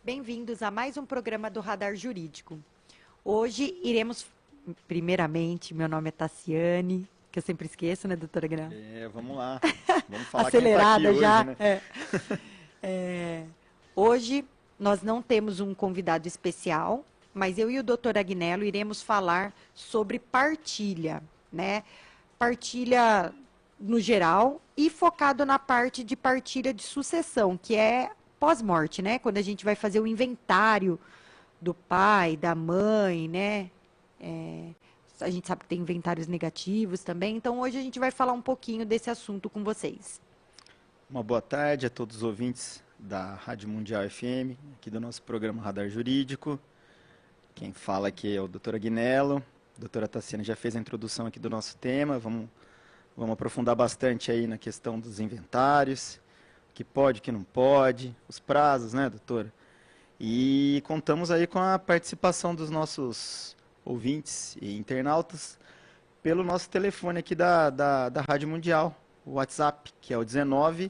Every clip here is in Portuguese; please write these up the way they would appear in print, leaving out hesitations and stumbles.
bem-vindos a mais um programa do Radar Jurídico. Hoje iremos, primeiramente, meu nome é Tassiane, que eu sempre esqueço, né, doutora Gra? Vamos lá. Vamos falar acelerada quem tá aqui já. hoje, né? Hoje nós não temos um convidado especial, mas eu e o doutor Agnello iremos falar sobre partilha, né? Partilha no geral e focado na parte de partilha de sucessão, que é pós-morte, né? Quando a gente vai fazer o inventário do pai, da mãe, né? A gente sabe que tem inventários negativos também, então hoje a gente vai falar um pouquinho desse assunto com vocês. Uma boa tarde a todos os ouvintes da Rádio Mundial FM, aqui do nosso programa Radar Jurídico. Quem fala aqui é o doutor Agnello. A doutora Tassiane já fez a introdução aqui do nosso tema. Vamos aprofundar bastante aí na questão dos inventários, o que pode, o que não pode, os prazos, né, doutora? E contamos aí com a participação dos nossos ouvintes e internautas pelo nosso telefone aqui da Rádio Mundial, o WhatsApp, que é o 19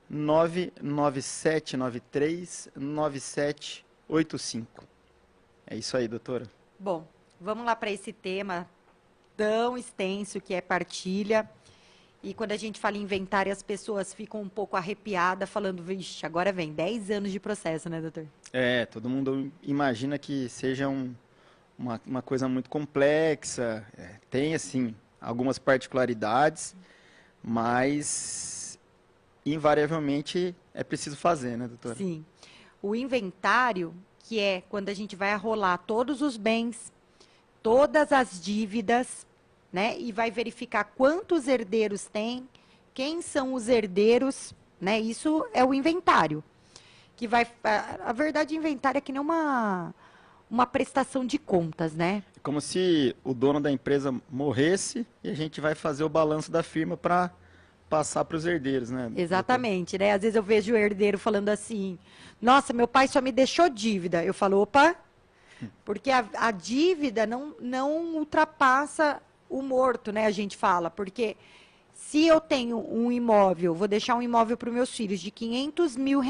99793 9785. É isso aí, doutora. Bom, vamos lá para esse tema tão extenso que é partilha. E quando a gente fala em inventário, as pessoas ficam um pouco arrepiadas, falando, vixe, agora vem 10 anos de processo, né, doutor? Todo mundo imagina que seja uma coisa muito complexa, tem, assim, algumas particularidades, mas, invariavelmente, é preciso fazer, né, doutora? Sim. O inventário, que é quando a gente vai arrolar todos os bens, todas as dívidas, né, e vai verificar quantos herdeiros tem, quem são os herdeiros, né, isso é o inventário. Que vai, a verdade, inventário é que nem uma prestação de contas, né? Como se o dono da empresa morresse e a gente vai fazer o balanço da firma para passar para os herdeiros, né? Exatamente, né? Às vezes eu vejo o herdeiro falando assim, nossa, meu pai só me deixou dívida. Eu falo, opa, porque a dívida não ultrapassa o morto, né? A gente fala, porque se eu tenho um imóvel, vou deixar um imóvel para os meus filhos de R$500 mil,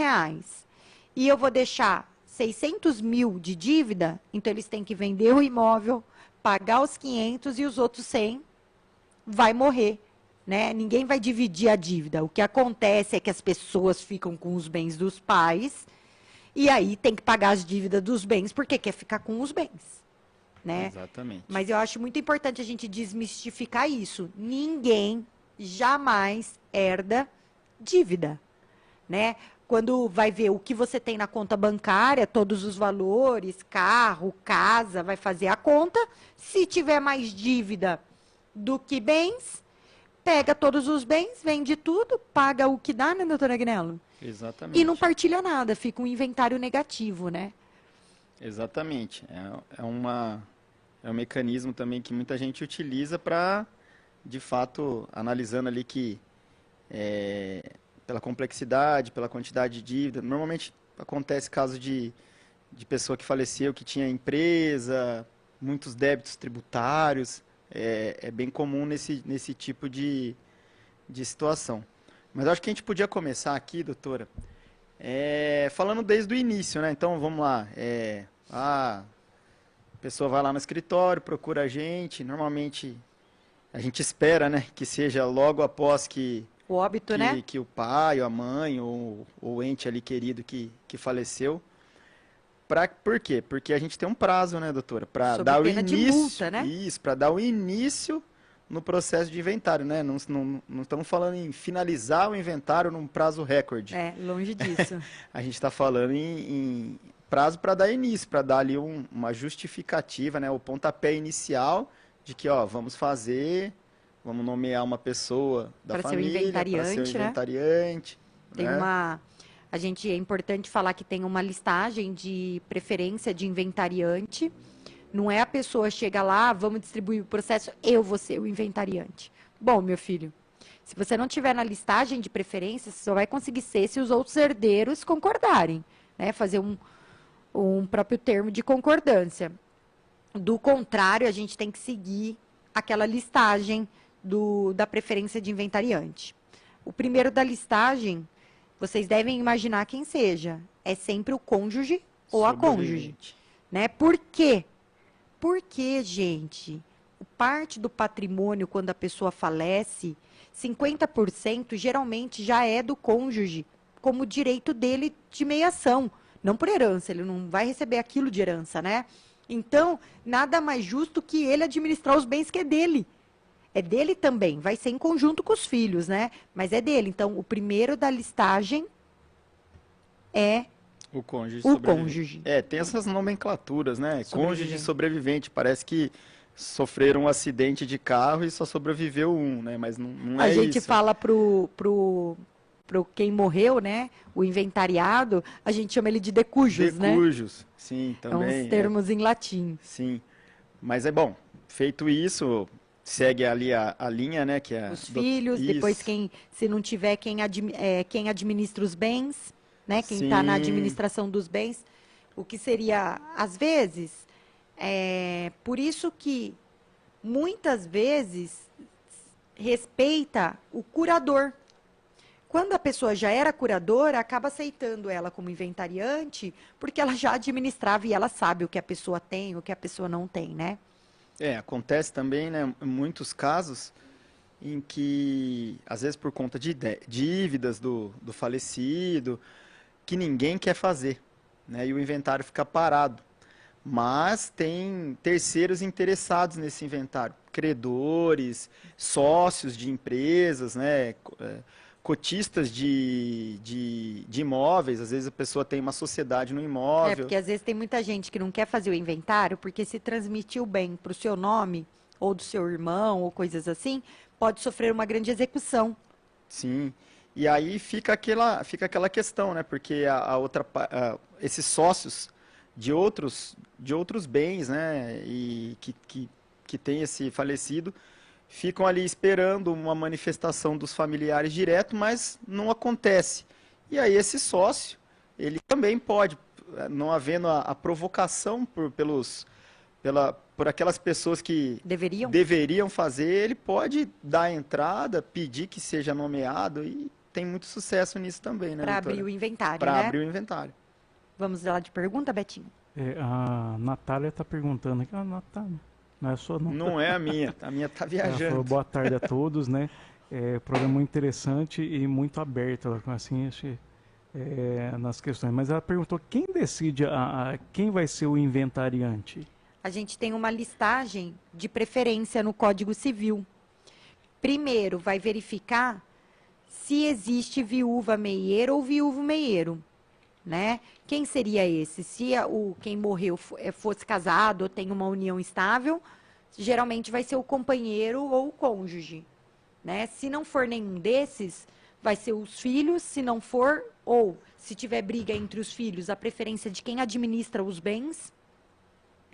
e eu vou deixar 600 mil de dívida, então eles têm que vender o imóvel, pagar os 500 e os outros 100 vai morrer, né? Ninguém vai dividir a dívida. O que acontece é que as pessoas ficam com os bens dos pais e aí tem que pagar as dívidas dos bens porque quer ficar com os bens, né? Exatamente. Mas eu acho muito importante a gente desmistificar isso. Ninguém jamais herda dívida, né? Quando vai ver o que você tem na conta bancária, todos os valores, carro, casa, vai fazer a conta. Se tiver mais dívida do que bens, pega todos os bens, vende tudo, paga o que dá, né, doutora Agnello? Exatamente. E não partilha nada, fica um inventário negativo, né? Exatamente. É um mecanismo também que muita gente utiliza para, de fato, analisando ali que pela complexidade, pela quantidade de dívida. Normalmente acontece caso de pessoa que faleceu, que tinha empresa, muitos débitos tributários. É bem comum nesse tipo de situação. Mas acho que a gente podia começar aqui, doutora, falando desde o início, né? Então, vamos lá. A pessoa vai lá no escritório, procura a gente. Normalmente, a gente espera, né, que seja logo após o óbito, né? Que o pai, ou a mãe, ou o ente ali querido que faleceu. Por quê? Porque a gente tem um prazo, né, doutora? Para dar o início. De multa, né? Isso, para dar o início no processo de inventário, né? Não estamos falando em finalizar o inventário num prazo recorde. Longe disso. A gente está falando em prazo para dar início, para dar ali uma justificativa, né? O pontapé inicial de que, vamos nomear uma pessoa da família para ser o inventariante. Tem né? É importante falar que tem uma listagem de preferência de inventariante. Não é a pessoa chega lá, vamos distribuir o processo, eu vou ser o inventariante. Bom, meu filho, se você não tiver na listagem de preferência, você só vai conseguir ser se os outros herdeiros concordarem, né? Fazer um próprio termo de concordância. Do contrário, a gente tem que seguir aquela listagem da preferência de inventariante. O primeiro da listagem, vocês devem imaginar quem seja. É sempre o cônjuge ou a cônjuge, Sobrevivente. né? Por quê? Porque, gente, parte do patrimônio, quando a pessoa falece, 50% geralmente já é do cônjuge, como direito dele de meiação, não por herança, ele não vai receber aquilo de herança, né? Então, nada mais justo que ele administrar os bens que é dele. É dele também, vai ser em conjunto com os filhos, né? Mas é dele. Então, o primeiro da listagem é O cônjuge o sobrevivente. cônjuge. É, tem essas nomenclaturas, né? Cônjuge Sobrevivente. sobrevivente. Parece que sofreram um acidente de carro e só sobreviveu um, né? Mas não A é gente isso. fala pro quem morreu, né? O inventariado, a gente chama ele de decujus, né? Decujus, sim, É também. uns termos em latim. Sim. Mas é bom. Feito isso, segue ali a linha, né? Que é Os filhos, depois Isso. quem, se não tiver quem administra os bens, né? Quem está na Sim. administração dos bens, o que seria, às vezes, por isso que muitas vezes respeita o curador. Quando a pessoa já era curadora, acaba aceitando ela como inventariante, porque ela já administrava e ela sabe o que a pessoa tem, o que a pessoa não tem, né? É, acontece também, né? Muitos casos em que, às vezes por conta de dívidas do falecido, que ninguém quer fazer, né? E o inventário fica parado. Mas tem terceiros interessados nesse inventário, credores, sócios de empresas, né? Cotistas de imóveis. Às vezes a pessoa tem uma sociedade no imóvel. Porque às vezes tem muita gente que não quer fazer o inventário, porque se transmitir o bem para o seu nome, ou do seu irmão, ou coisas assim, pode sofrer uma grande execução. Sim. E aí fica aquela questão, né? Porque esses sócios de outros bens, né? E que tem esse falecido, ficam ali esperando uma manifestação dos familiares direto, mas não acontece. E aí esse sócio, ele também pode, não havendo a provocação por aquelas pessoas que Deveriam? deveriam fazer, ele pode dar a entrada, pedir que seja nomeado e tem muito sucesso nisso também, né, Para doutora? abrir o inventário, Para né? abrir o inventário. Vamos lá de pergunta, Betinho? A Natália está perguntando aqui. Ah, Natália, não é sua não. Não é a minha tá Ela falou, viajando. boa tarde a todos, né? Programa muito interessante e muito aberto, assim, nas questões. Mas ela perguntou quem decide quem vai ser o inventariante? A gente tem uma listagem de preferência no Código Civil. Primeiro, vai verificar se existe viúva meieira ou viúvo meieiro, né? Quem seria esse? Se quem morreu fosse casado ou tem uma união estável, geralmente vai ser o companheiro ou o cônjuge, né? Se não for nenhum desses, vai ser os filhos, se não for, ou se tiver briga entre os filhos, a preferência de quem administra os bens,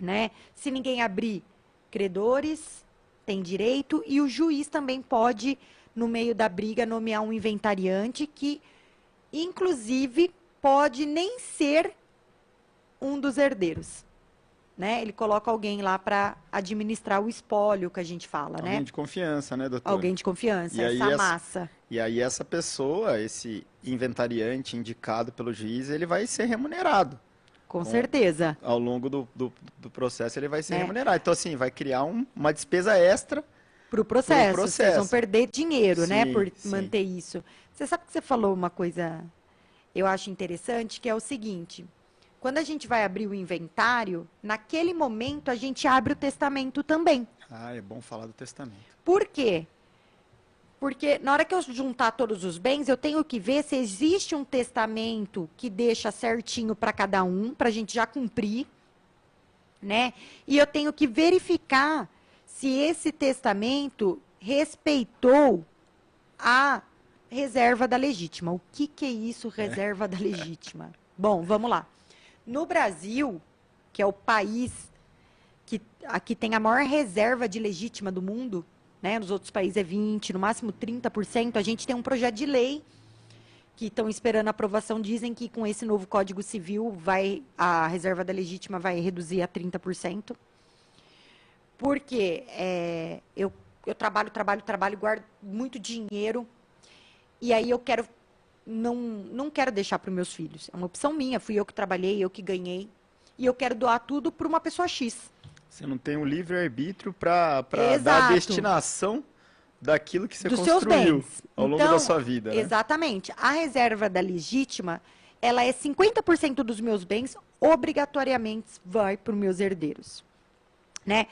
né? Se ninguém abrir, credores têm direito e o juiz também pode, no meio da briga, nomear um inventariante que, inclusive, pode nem ser um dos herdeiros, né? Ele coloca alguém lá para administrar o espólio que a gente fala, Alguém né? de confiança, né, doutora? Alguém de confiança, E aí essa massa. E aí essa pessoa, esse inventariante indicado pelo juiz, ele vai ser remunerado. Com certeza. Ao longo do processo ele vai ser É. remunerado. Então, assim, vai criar uma despesa extra. Para o processo. processo. Vocês vão perder dinheiro, né? Sim, Por sim. manter isso. Você sabe que você falou uma coisa, eu acho interessante, que é o seguinte. Quando a gente vai abrir o inventário, naquele momento a gente abre o testamento também. Ah, é bom falar do testamento. Por quê? Porque na hora que eu juntar todos os bens, eu tenho que ver se existe um testamento que deixa certinho para cada um, para a gente já cumprir, né? E eu tenho que verificar se esse testamento respeitou a reserva da legítima. O que é isso, reserva da legítima? Bom, vamos lá. No Brasil, que é o país que aqui tem a maior reserva de legítima do mundo, né? Nos outros países é 20%, no máximo 30%. A gente tem um projeto de lei que estão esperando aprovação. Dizem que com esse novo Código Civil a reserva da legítima vai reduzir a 30%. Porque eu trabalho, guardo muito dinheiro. E aí eu não quero deixar para os meus filhos. É uma opção minha, fui eu que trabalhei, eu que ganhei. e eu quero doar tudo para uma pessoa X. Você não tem um livre-arbítrio para dar a Exato. destinação daquilo que você Dos seus construiu bens. ao longo Então, da sua vida, né? Exatamente. A reserva da legítima, ela é 50% dos meus bens, obrigatoriamente vai para os meus herdeiros. Né?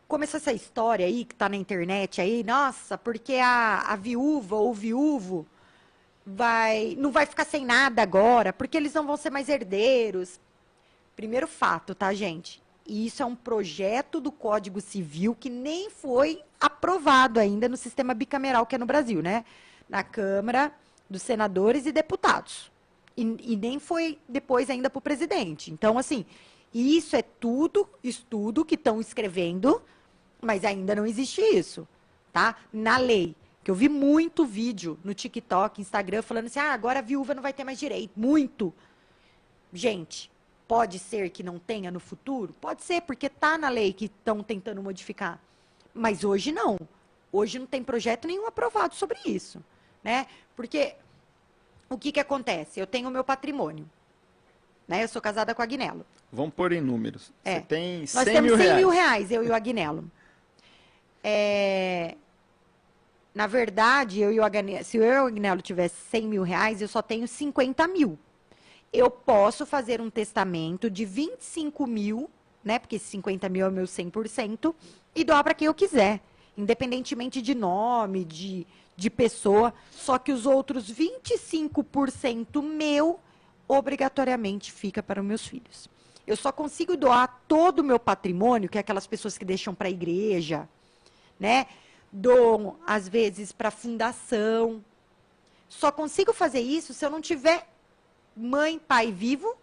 Começou essa história aí, que está na internet aí, nossa, porque a viúva ou o viúvo não vai ficar sem nada agora, porque eles não vão ser mais herdeiros. Primeiro fato, tá, gente? E isso é um projeto do Código Civil que nem foi aprovado ainda no sistema bicameral que é no Brasil, né? Na Câmara dos Senadores e Deputados. E nem foi depois ainda para o presidente. Então, assim, isso é tudo estudo que estão escrevendo, mas ainda não existe isso, tá? Na lei. Que eu vi muito vídeo no TikTok, Instagram, falando assim, agora a viúva não vai ter mais direito. Muito. Gente, pode ser que não tenha no futuro? Pode ser, porque está na lei que estão tentando modificar. Mas hoje não. Hoje não tem projeto nenhum aprovado sobre isso, né? Porque o que acontece? Eu tenho o meu patrimônio, né? Eu sou casada com a Agnello. Vamos pôr em números. Você tem Nós 100 temos mil 100 reais. mil reais, eu e o Agnello. Na verdade, se eu e o Agnello tivesse 100 mil reais, eu só tenho 50 mil. Eu posso fazer um testamento de 25 mil, né? Porque esse 50 mil é o meu 100%, e doar para quem eu quiser. Independentemente de nome, de pessoa. Só que os outros 25% meu, obrigatoriamente, fica para os meus filhos. Eu só consigo doar todo o meu patrimônio, que é aquelas pessoas que deixam para a igreja, né? Dou, às vezes, para fundação. Só consigo fazer isso se eu não tiver mãe, pai vivo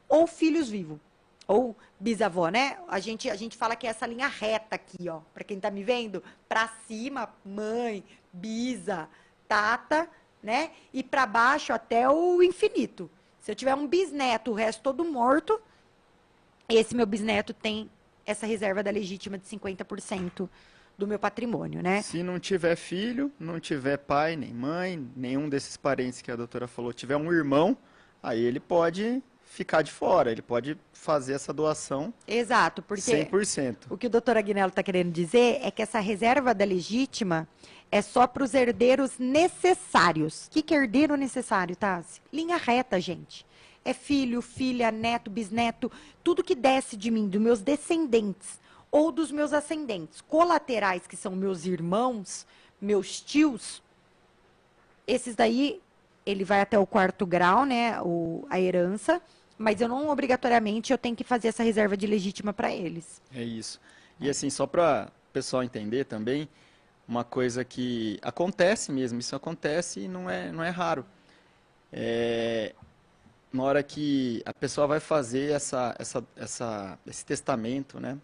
ou filhos vivos. Ou bisavó, né? A gente fala que é essa linha reta aqui, ó. Para quem tá me vendo, para cima, mãe, bisa, tata, né? E para baixo até o infinito. Se eu tiver um bisneto, o resto todo morto, esse meu bisneto tem essa reserva da legítima de 50% do meu patrimônio, né? Se não tiver filho, não tiver pai, nem mãe, nenhum desses parentes que a doutora falou, tiver um irmão, aí ele pode ficar de fora, ele pode fazer essa doação. Exato, porque 100%. o que o doutor Agnello está querendo dizer é que essa reserva da legítima é só para os herdeiros necessários. O que é herdeiro necessário, Tassi? Linha reta, gente. É filho, filha, neto, bisneto, tudo que desce de mim, dos meus descendentes ou dos meus ascendentes. Colaterais, que são meus irmãos, meus tios, esses daí, ele vai até o 4º grau, né, a herança, mas eu não, obrigatoriamente, eu tenho que fazer essa reserva de legítima para eles. É isso. E assim, só para o pessoal entender também, uma coisa que acontece mesmo, isso acontece e não é raro. Na hora que a pessoa vai fazer esse testamento, né?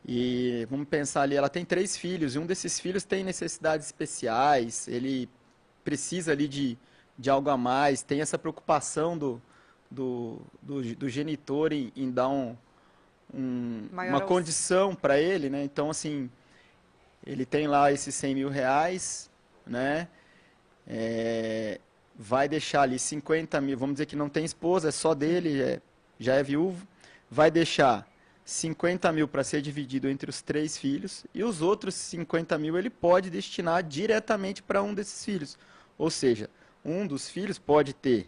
E vamos pensar ali, ela tem 3 filhos, e um desses filhos tem necessidades especiais, ele precisa ali de algo a mais, tem essa preocupação do genitor em dar uma condição para ele, né? Então, assim, ele tem lá esses 100 mil reais, né? Vai deixar ali 50 mil, vamos dizer que não tem esposa, é só dele, já é viúvo, vai deixar 50 mil para ser dividido entre os 3 filhos, e os outros 50 mil ele pode destinar diretamente para um desses filhos. Ou seja, um dos filhos pode ter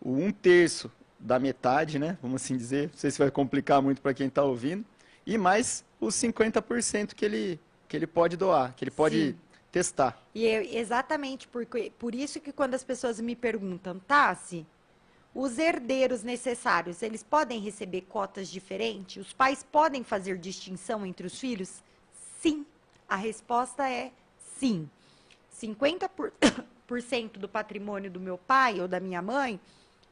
o 1/3 da metade, né? Vamos assim dizer, não sei se vai complicar muito para quem está ouvindo, e mais os 50% que ele pode doar, que ele pode testar. E é exatamente por isso que quando as pessoas me perguntam, Tassi, os herdeiros necessários, eles podem receber cotas diferentes? Os pais podem fazer distinção entre os filhos? Sim. A resposta é sim. 50% do patrimônio do meu pai ou da minha mãe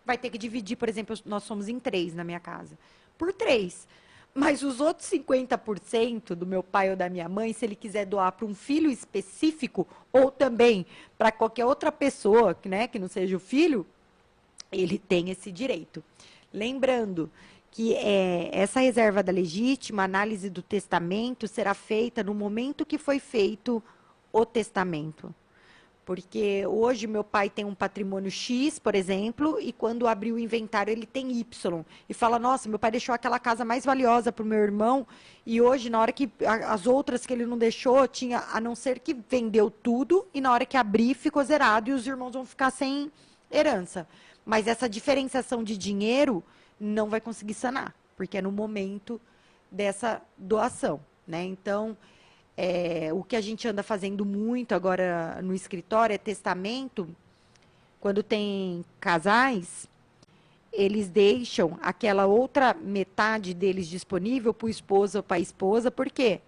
vai ter que dividir, por exemplo, nós somos em 3 na minha casa, por 3. Mas os outros 50% do meu pai ou da minha mãe, se ele quiser doar para um filho específico, ou também para qualquer outra pessoa, né, que não seja o filho, ele tem esse direito. Lembrando que essa reserva da legítima, a análise do testamento, será feita no momento que foi feito o testamento. Porque hoje meu pai tem um patrimônio X, por exemplo, e quando abriu o inventário ele tem Y. E fala, nossa, meu pai deixou aquela casa mais valiosa para o meu irmão, e hoje, na hora que as outras que ele não deixou, tinha, a não ser que vendeu tudo, e na hora que abrir, ficou zerado, e os irmãos vão ficar sem herança. Mas essa diferenciação de dinheiro não vai conseguir sanar, porque é no momento dessa doação, né? Então, o que a gente anda fazendo muito agora no escritório é testamento. Quando tem casais, eles deixam aquela outra metade deles disponível para o esposo ou para a esposa. Por quê?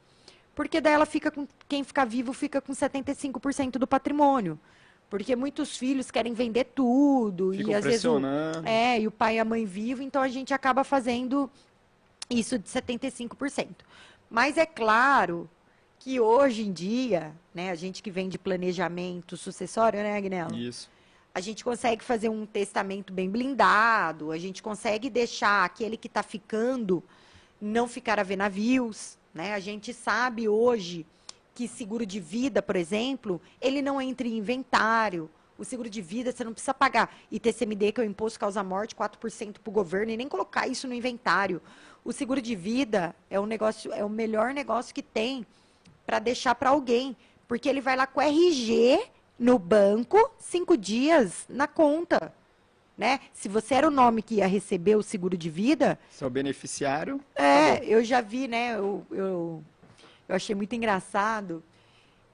Porque daí ela fica com, quem ficar vivo fica com 75% do patrimônio. Porque muitos filhos querem vender tudo. Ficam e às vezes e o pai e a mãe vivo, então a gente acaba fazendo isso de 75%. Mas é claro que hoje em dia, né, a gente que vem de planejamento sucessório, né, Agnello? Isso. A gente consegue fazer um testamento bem blindado, a gente consegue deixar aquele que está ficando não ficar a ver navios, né? A gente sabe hoje que seguro de vida, por exemplo, ele não entra em inventário. O seguro de vida você não precisa pagar ITCMD, que é o Imposto Causa-Morte, 4% para o governo, e nem colocar isso no inventário. O seguro de vida é um negócio, é o melhor negócio que tem para deixar para alguém, porque ele vai lá com o RG no banco, 5 dias na conta, né? Se você era o nome que ia receber o seguro de vida... Se é o beneficiário... eu já vi, né? Eu achei muito engraçado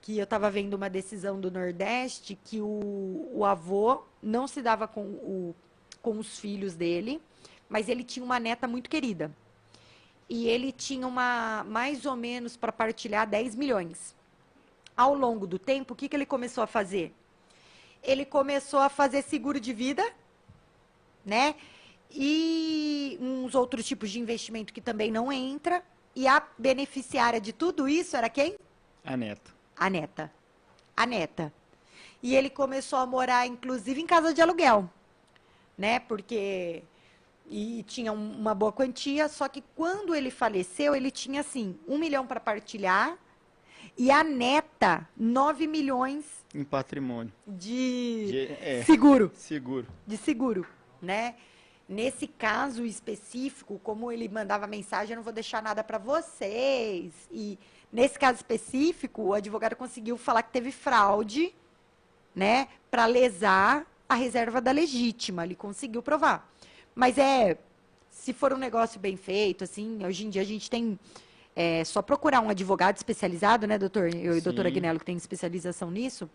que eu estava vendo uma decisão do Nordeste que o avô não se dava com os filhos dele, mas ele tinha uma neta muito querida. E ele tinha mais ou menos para partilhar 10 milhões. Ao longo do tempo, o que ele começou a fazer? Ele começou a fazer seguro de vida, né? E uns outros tipos de investimento que também não entra. E a beneficiária de tudo isso era quem? A neta. A neta. A neta. E ele começou a morar, inclusive, em casa de aluguel, né? Porque... E tinha uma boa quantia, só que quando ele faleceu, ele tinha, assim, 1 milhão para partilhar e a neta, 9 milhões... Em patrimônio. De seguro. Seguro. De seguro, né? Nesse caso específico, como ele mandava mensagem, eu não vou deixar nada para vocês. E nesse caso específico, o advogado conseguiu falar que teve fraude, né? Para lesar a reserva da legítima. Ele conseguiu provar. Mas se for um negócio bem feito, assim, hoje em dia a gente tem só procurar um advogado especializado, né, doutor? Eu e a doutora Agnello, que tem especialização nisso.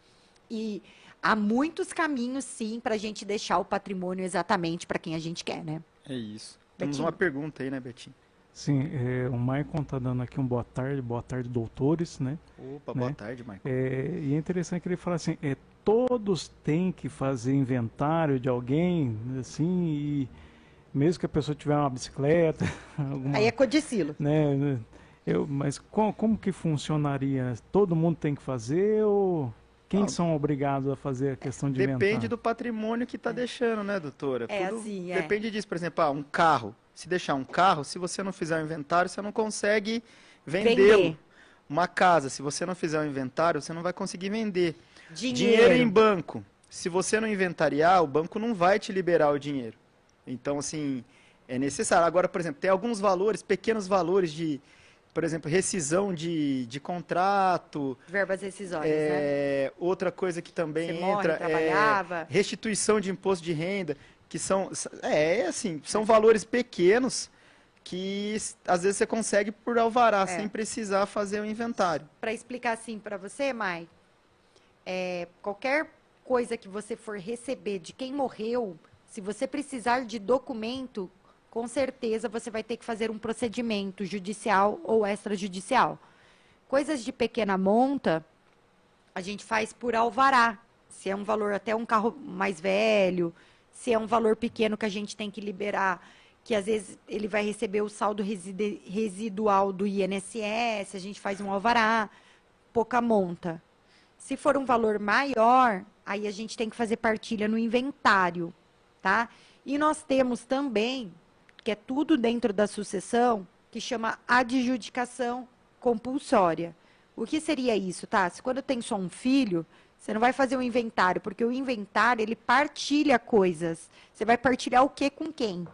E há muitos caminhos, sim, para a gente deixar o patrimônio exatamente para quem a gente quer, né? É isso. Temos Betinho. uma pergunta aí, né, Betinho? Sim, o Maicon está dando aqui um boa tarde, doutores, né? Opa, né? boa tarde, Maicon. E é interessante que ele fala assim, todos têm que fazer inventário de alguém, assim, e mesmo que a pessoa tiver uma bicicleta... Aí é codicilo. Né? Mas como que funcionaria? Todo mundo tem que fazer ou quem são obrigados a fazer a questão de inventário? Depende do patrimônio que está deixando, né, doutora? Assim, Depende disso. Por exemplo, um carro. Se deixar um carro, se você não fizer o inventário, você não consegue vendê-lo. Uma casa, se você não fizer o inventário, você não vai conseguir vender. Dinheiro em banco. Se você não inventariar, o banco não vai te liberar o dinheiro. Então, assim, é necessário. Agora, por exemplo, tem alguns valores, pequenos valores de, por exemplo, rescisão de contrato. Verbas rescisórias, né? Outra coisa que também Você entra trabalhava. Restituição de imposto de renda, que são valores pequenos que às vezes você consegue por alvará, sem precisar fazer o inventário. Para explicar assim para você, Mai, qualquer coisa que você for receber de quem morreu, se você precisar de documento, com certeza você vai ter que fazer um procedimento judicial ou extrajudicial. Coisas de pequena monta, a gente faz por alvará. Se é um valor até um carro mais velho, se é um valor pequeno que a gente tem que liberar, que às vezes ele vai receber o saldo residual do INSS, a gente faz um alvará, pouca monta. Se for um valor maior, aí a gente tem que fazer partilha no inventário, tá? E nós temos também, que é tudo dentro da sucessão, que chama adjudicação compulsória. O que seria isso, tá? Se quando tem só um filho, Você não vai fazer um inventário, porque o inventário, ele partilha coisas. Você vai partilhar o que com quem?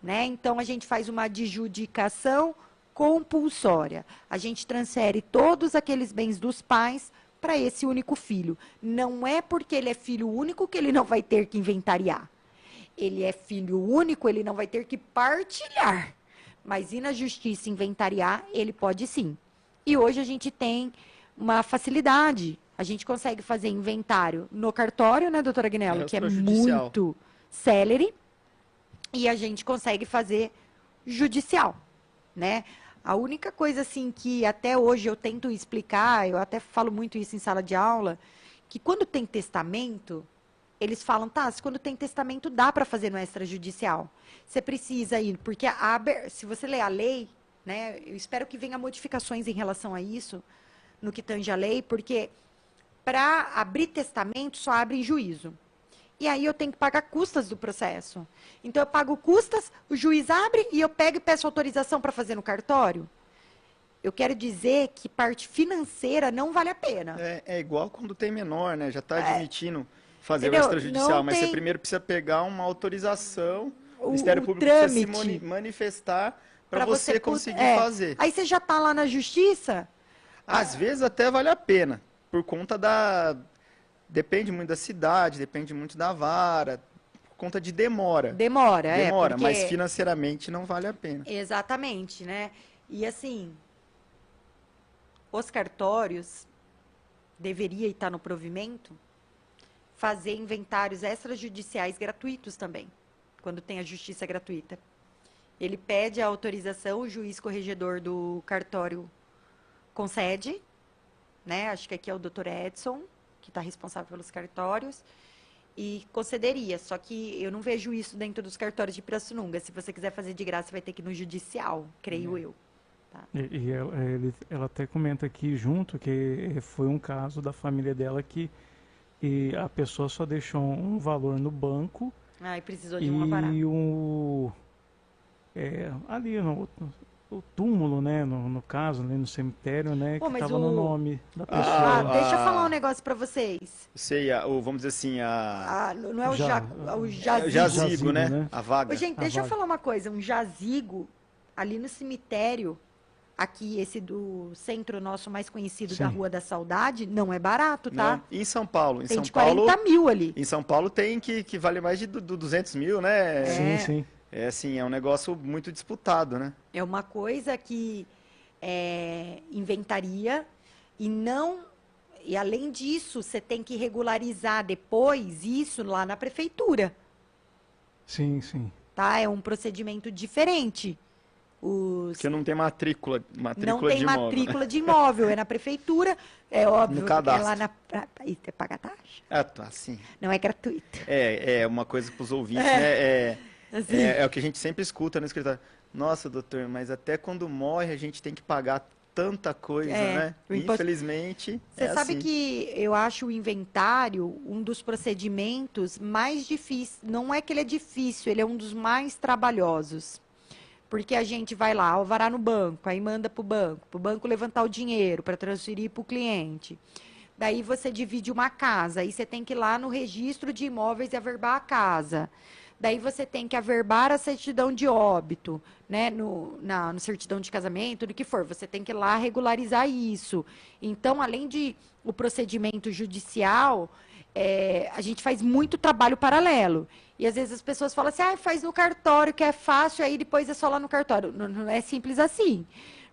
Né? Então, a gente faz uma adjudicação compulsória. A gente transfere todos aqueles bens dos pais para esse único filho. Não é porque ele é filho único que ele não vai ter que inventariar. Ele é filho único, ele não vai ter que partilhar. Mas ir na justiça inventariar, ele pode sim. E hoje a gente tem uma facilidade. A gente consegue fazer inventário no cartório, né, doutora Agnello? Que é muito célere. E a gente consegue fazer judicial, né? A única coisa, assim, que até hoje eu tento explicar, eu até falo muito isso em sala de aula, que quando tem testamento, eles falam, tá, quando tem testamento dá para fazer no extrajudicial. Você precisa ir, porque se você ler a lei, né, eu espero que venha modificações em relação a isso, no que tange a lei, porque para abrir testamento só abre em juízo. E aí eu tenho que pagar custas do processo. Então eu pago custas, o juiz abre e eu pego e peço autorização para fazer no cartório. Eu quero dizer que parte financeira não vale a pena. É igual quando tem menor, né? Já está admitindo fazer Entendeu? o extrajudicial, Não mas tem... você primeiro precisa pegar uma autorização, o Ministério Público trâmite precisa se manifestar para você conseguir fazer. Aí você já está lá na justiça? Às vezes até vale a pena, por conta depende muito da cidade, depende muito da vara, por conta de demora. Demora, Demora, porque... mas financeiramente não vale a pena. Exatamente, né? E assim, os cartórios deveria estar no provimento fazer inventários extrajudiciais gratuitos também, quando tem a justiça gratuita. Ele pede a autorização, o juiz corregedor do cartório concede, né? Acho que aqui é o doutor Edson, que está responsável pelos cartórios, e concederia. Só que eu não vejo isso dentro dos cartórios de Pirassununga. Se você quiser fazer de graça, vai ter que ir no judicial, creio eu. Tá? E ela até comenta aqui junto que foi um caso da família dela que a pessoa só deixou um valor no banco. E precisou de um aparato. E ali o túmulo, né, no caso, ali no cemitério, né, que estava no nome da pessoa. Deixa eu falar um negócio para vocês. Sei, vamos dizer assim, não é o jazigo. O jazigo, né? A vaga. Gente, deixa eu falar uma coisa. Um jazigo, ali no cemitério, aqui, esse do centro nosso mais conhecido da Rua da Saudade, não é barato, tá? Não. E em São Paulo? Tem de 40 mil ali. Em São Paulo tem que vale mais de 200 mil, né? Sim. É assim, é um negócio muito disputado, né? É uma coisa que inventaria e não... E além disso, você tem que regularizar depois isso lá na prefeitura. Sim. Tá? É um procedimento diferente. Porque não tem matrícula de imóvel. Não tem matrícula de imóvel, é na prefeitura, é óbvio. No cadastro. É lá e você paga taxa? Assim. Não é gratuito. É uma coisa para os ouvintes, né? Assim. É o que a gente sempre escuta no escritório. Nossa, doutor, mas até quando morre a gente tem que pagar tanta coisa, né? Infelizmente, Você sabe assim. que eu acho o inventário um dos procedimentos mais difíceis. Não é que ele é difícil, ele é um dos mais trabalhosos. Porque a gente vai lá, alvará no banco, aí manda para o banco levantar o dinheiro para transferir para o cliente. Daí você divide uma casa, aí você tem que ir lá no registro de imóveis e averbar a casa. Daí você tem que averbar a certidão de óbito, né? No certidão de casamento, do que for. Você tem que ir lá regularizar isso. Então, além de o procedimento judicial, a gente faz muito trabalho paralelo. E às vezes as pessoas falam assim, faz no cartório, que é fácil, aí depois é só lá no cartório. Não é simples assim.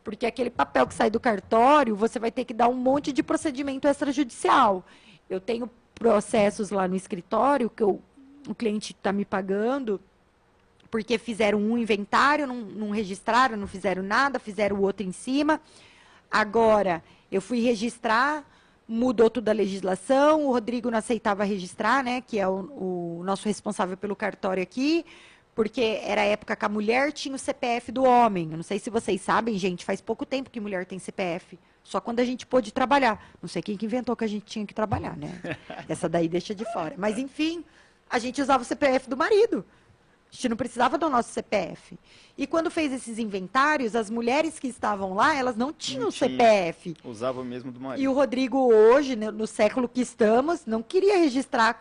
Porque aquele papel que sai do cartório, você vai ter que dar um monte de procedimento extrajudicial. Eu tenho processos lá no escritório que o cliente está me pagando porque fizeram um inventário, não registraram, não fizeram nada, fizeram o outro em cima. Agora, eu fui registrar, mudou toda a legislação, o Rodrigo não aceitava registrar, né, que é o nosso responsável pelo cartório aqui, porque era a época que a mulher tinha o CPF do homem. Eu não sei se vocês sabem, gente, faz pouco tempo que mulher tem CPF. Só quando a gente pôde trabalhar. Não sei quem que inventou que a gente tinha que trabalhar, né? Essa daí deixa de fora. Mas, enfim, a gente usava o CPF do marido. gente não precisava do nosso CPF. E quando fez esses inventários, as mulheres que estavam lá, elas não tinham Não tinha. CPF. Usava o mesmo do E marido. o Rodrigo hoje, no século que estamos, não queria registrar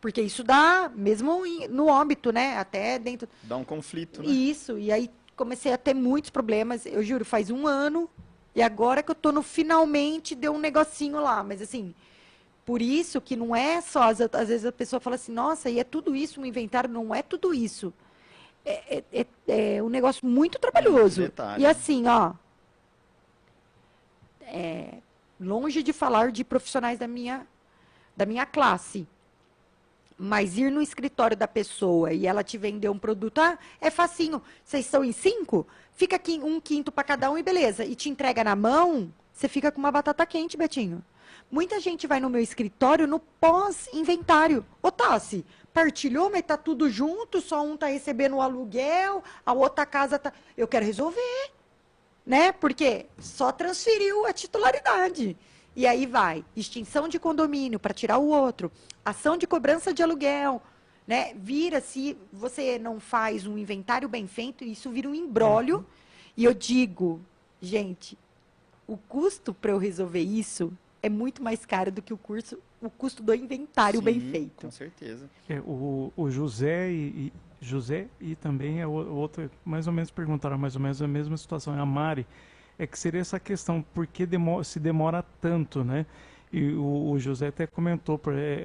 porque isso dá, mesmo no óbito, né? Até dentro... Dá um conflito, né? Isso, e aí comecei a ter muitos problemas. Eu juro, faz um ano, e agora que eu tô no finalmente, deu um negocinho lá. Mas assim, por isso que não é só, às vezes a pessoa fala assim, nossa, e é tudo isso, um inventário? Não é tudo isso. É um negócio muito trabalhoso. Detalhe. E assim, ó, longe de falar de profissionais da minha classe, mas ir no escritório da pessoa e ela te vender um produto, é facinho. Vocês são em 5? Fica aqui 1/5 para cada um e beleza. E te entrega na mão, você fica com uma batata quente, Betinho. Muita gente vai no meu escritório no pós-inventário. Ô, Tassi, partilhou, mas tá tudo junto, só um tá recebendo o aluguel, a outra casa tá... Eu quero resolver, né? Porque só transferiu a titularidade. E aí vai, extinção de condomínio para tirar o outro, ação de cobrança de aluguel, né? Vira, se você não faz um inventário bem feito, isso vira um imbróglio. E eu digo, gente, o custo para eu resolver isso é muito mais caro do que o custo do inventário bem Sim, feito. com certeza. O José José e também o outro, mais ou menos perguntaram mais ou menos a mesma situação, a Mari, é que seria essa questão, por que se demora tanto, né? E o José até comentou,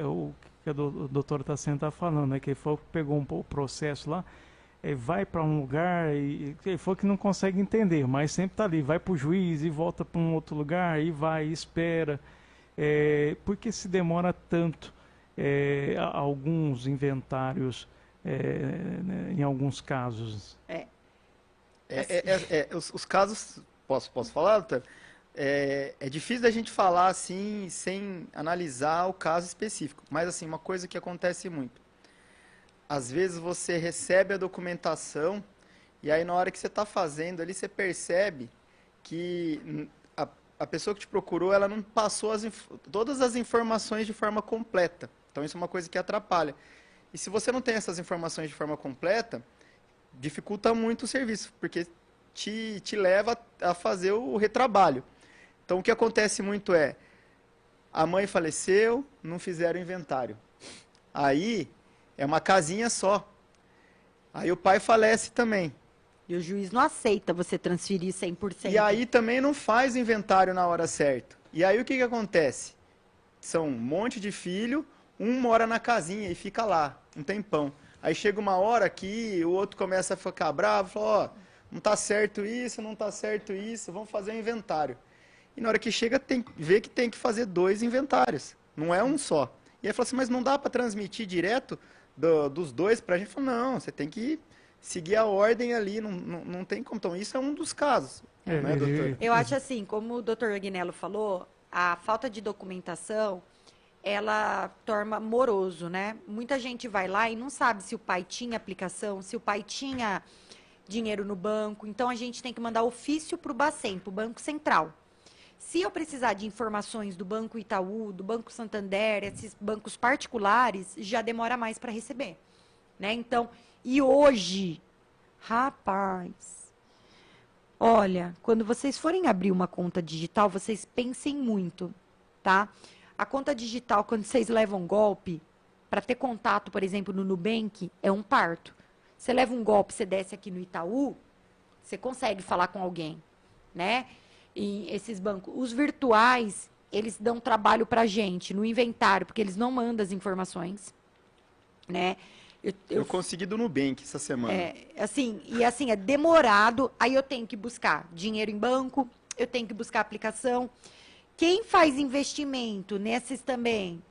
o que a doutora Tassiana está falando, né? Que ele falou que pegou o processo lá, vai para um lugar e ele falou que não consegue entender, mas sempre está ali, vai para o juiz e volta para um outro lugar, e vai, e espera. Por que se demora tanto alguns inventários, né, em alguns casos? Os casos, posso falar, doutor? É difícil da gente falar assim, sem analisar o caso específico. Mas, assim, uma coisa que acontece muito. Às vezes você recebe a documentação e aí na hora que você está fazendo ali, você percebe que a pessoa que te procurou, ela não passou todas as informações de forma completa. Então, isso é uma coisa que atrapalha. E se você não tem essas informações de forma completa, dificulta muito o serviço, porque te leva a fazer o retrabalho. Então, o que acontece muito a mãe faleceu, não fizeram inventário. Aí, é uma casinha só. Aí o pai falece também. E o juiz não aceita você transferir 100%. E aí também não faz inventário na hora certa. E aí o que acontece? São um monte de filho, um mora na casinha e fica lá, um tempão. Aí chega uma hora que o outro começa a ficar bravo, fala, não tá certo isso, não tá certo isso, vamos fazer um inventário. E na hora que chega, vê que tem que fazer 2 inventários, não é um só. E aí fala assim, mas não dá para transmitir direto dos 2 para a gente? Fala, não, você tem que seguir a ordem ali, não tem como. Então, isso é um dos casos, né, doutor? Eu acho assim, como o doutor Agnello falou, a falta de documentação, ela torna moroso, né? Muita gente vai lá e não sabe se o pai tinha aplicação, se o pai tinha dinheiro no banco. Então, a gente tem que mandar ofício para o Bacen, para o Banco Central. Se eu precisar de informações do Banco Itaú, do Banco Santander, esses bancos particulares, já demora mais para receber, né? Então, e hoje, rapaz, olha, quando vocês forem abrir uma conta digital, vocês pensem muito, tá? A conta digital, quando vocês levam golpe, para ter contato, por exemplo, no Nubank, é um parto. Você leva um golpe, você desce aqui no Itaú, você consegue falar com alguém, né? E esses bancos, os virtuais, eles dão trabalho para a gente no inventário, porque eles não mandam as informações, né? Eu consegui do Nubank essa semana. É demorado, aí eu tenho que buscar dinheiro em banco, eu tenho que buscar aplicação. Quem faz investimento nesses também,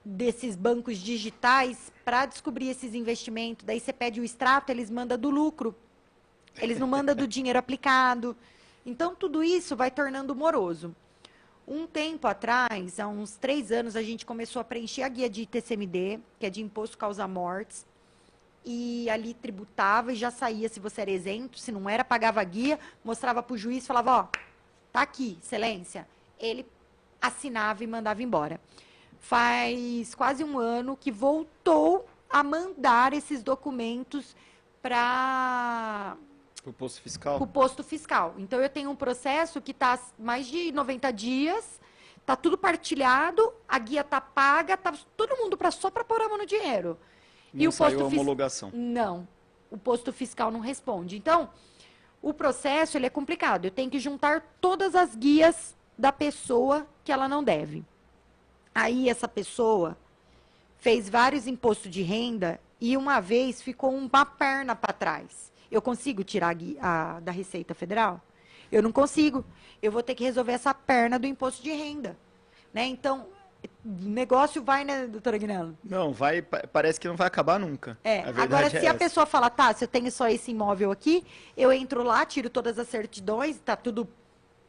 desses bancos digitais, para descobrir esses investimentos, daí você pede o extrato, eles mandam do lucro, eles não mandam do dinheiro aplicado. Então, tudo isso vai tornando moroso. Um tempo atrás, há uns 3 anos, a gente começou a preencher a guia de ITCMD, que é de Imposto Causa Mortes, e ali tributava e já saía se você era isento, se não era, pagava a guia, mostrava para o juiz, falava, ó, tá aqui, excelência. Ele assinava e mandava embora. Faz quase um ano que voltou a mandar esses documentos para O posto fiscal? o posto fiscal. Então, eu tenho um processo que está mais de 90 dias, está tudo partilhado, a guia está paga, está todo mundo só para pôr a mão no dinheiro. Não o saiu a posto homologação. Não, o posto fiscal não responde. Então, o processo ele é complicado. Eu tenho que juntar todas as guias da pessoa que ela não deve. Aí, essa pessoa fez vários impostos de renda e uma vez ficou uma perna para trás. Eu consigo tirar da Receita Federal? Eu não consigo. Eu vou ter que resolver essa perna do imposto de renda. Né? Então, o negócio vai, né, doutora Aguinaldo? Não, vai, parece que não vai acabar nunca. A verdade Agora, é se a essa. pessoa fala, tá, se eu tenho só esse imóvel aqui, eu entro lá, tiro todas as certidões, tá tudo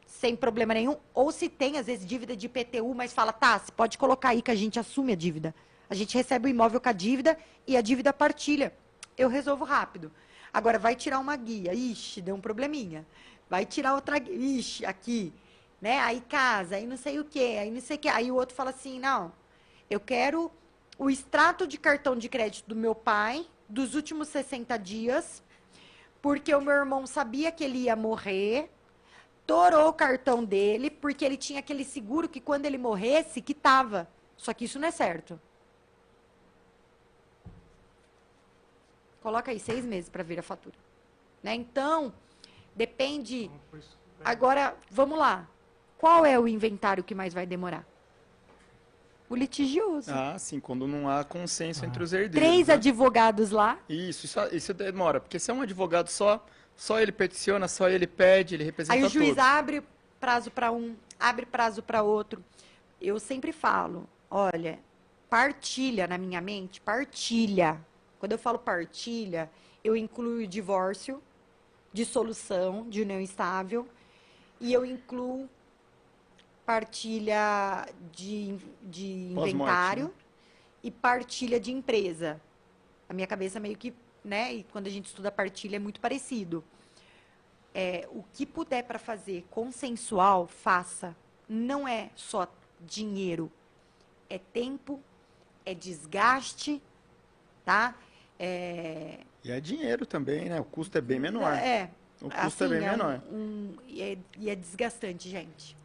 sem problema nenhum. Ou se tem, às vezes, dívida de IPTU, mas fala, tá, você pode colocar aí que a gente assume a dívida. A gente recebe o imóvel com a dívida e a dívida partilha. Eu resolvo rápido. Agora, vai tirar uma guia. Ixi, deu um probleminha. Vai tirar outra guia. Ixi, aqui. Né? Aí casa, aí não sei o quê, aí não sei o quê. Aí o outro fala assim, não, eu quero o extrato de cartão de crédito do meu pai dos últimos 60 dias, porque o meu irmão sabia que ele ia morrer, torou o cartão dele, porque ele tinha aquele seguro que quando ele morresse, quitava. Só que isso não é certo. Coloca aí 6 meses para vir a fatura. Né? Então, depende... Agora, vamos lá. Qual é o inventário que mais vai demorar? O litigioso. Ah, sim, quando não há consenso entre os herdeiros. 3 né? advogados lá. Isso demora, porque se é um advogado só ele peticiona, só ele pede, ele representa Aí o juiz todos. abre prazo para um, abre prazo para outro. Eu sempre falo, olha, partilha na minha mente, partilha. Quando eu falo partilha, eu incluo divórcio, dissolução de união estável, e eu incluo partilha de inventário, né? e partilha de empresa. A minha cabeça meio que, né, e quando a gente estuda partilha é muito parecido. O que puder para fazer consensual, faça. Não é só dinheiro, é tempo, é desgaste, tá? E é dinheiro também, né? O custo é bem menor. O custo é bem menor. E é desgastante, gente.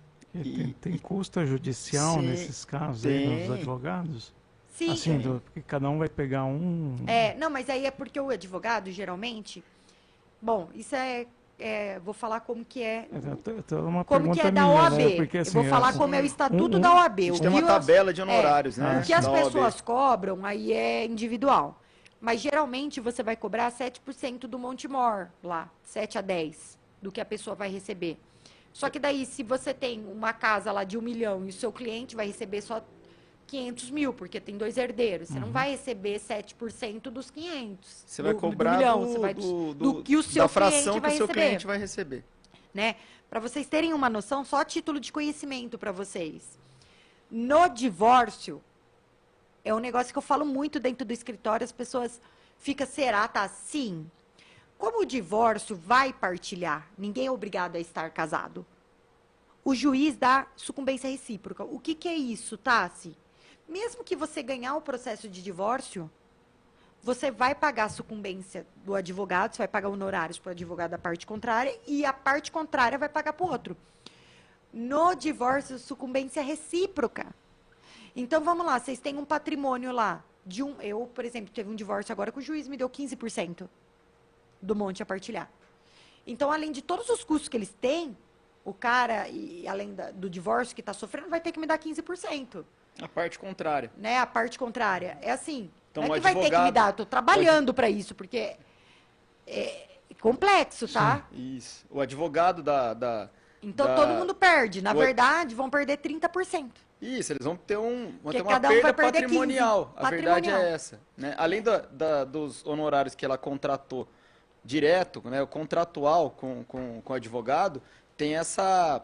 Tem custo judicial Sim, nesses casos aí, tem. dos advogados? Sim. Assim, porque cada um vai pegar um... Não, mas aí é porque o advogado, geralmente... Bom, isso vou falar como que é... Uma Como que pergunta é da minha, OAB. né? Porque, Eu assim, vou falar como é o estatuto da OAB. A gente O tem uma que tabela de honorários, né? O que as da OAB. pessoas cobram, aí é individual. Mas, geralmente, você vai cobrar 7% do Montemor lá. 7 a 10 do que a pessoa vai receber. Só que daí, se você tem uma casa lá de 1 milhão e o seu cliente vai receber só 500 mil, porque tem 2 herdeiros, você não vai receber 7% dos 500. Você vai do cobrar milhão, você vai, do que o seu da fração cliente vai que o seu receber. cliente vai receber. Né? Para vocês terem uma noção, só a título de conhecimento para vocês. No divórcio, é um negócio que eu falo muito dentro do escritório, as pessoas ficam, será, tá? Sim. Como o divórcio vai partilhar, ninguém é obrigado a estar casado. O juiz dá sucumbência recíproca. O que é isso, Tassi? Mesmo que você ganhar o processo de divórcio, você vai pagar a sucumbência do advogado, você vai pagar honorários para o advogado da parte contrária e a parte contrária vai pagar para o outro. No divórcio, sucumbência recíproca. Então, vamos lá, vocês têm um patrimônio lá. Eu, por exemplo, teve um divórcio agora que o juiz me deu 15% do monte a partilhar. Então, além de todos os custos que eles têm, o cara, e além do divórcio que está sofrendo, vai ter que me dar 15%. A parte contrária. Né? A parte contrária. É assim, Então, não é o que vai ter que me advogado- dar, eu estou trabalhando para isso, porque é complexo, tá? Isso. O advogado Então, da- todo mundo perde. Na o- verdade, vão perder 30%. Isso, eles vão ter, vão Porque ter uma cada um vai perda perder 15. patrimonial. A verdade Patrimonial. é essa. Né? Além dos honorários que ela contratou direto, né, o contratual com o advogado, tem essa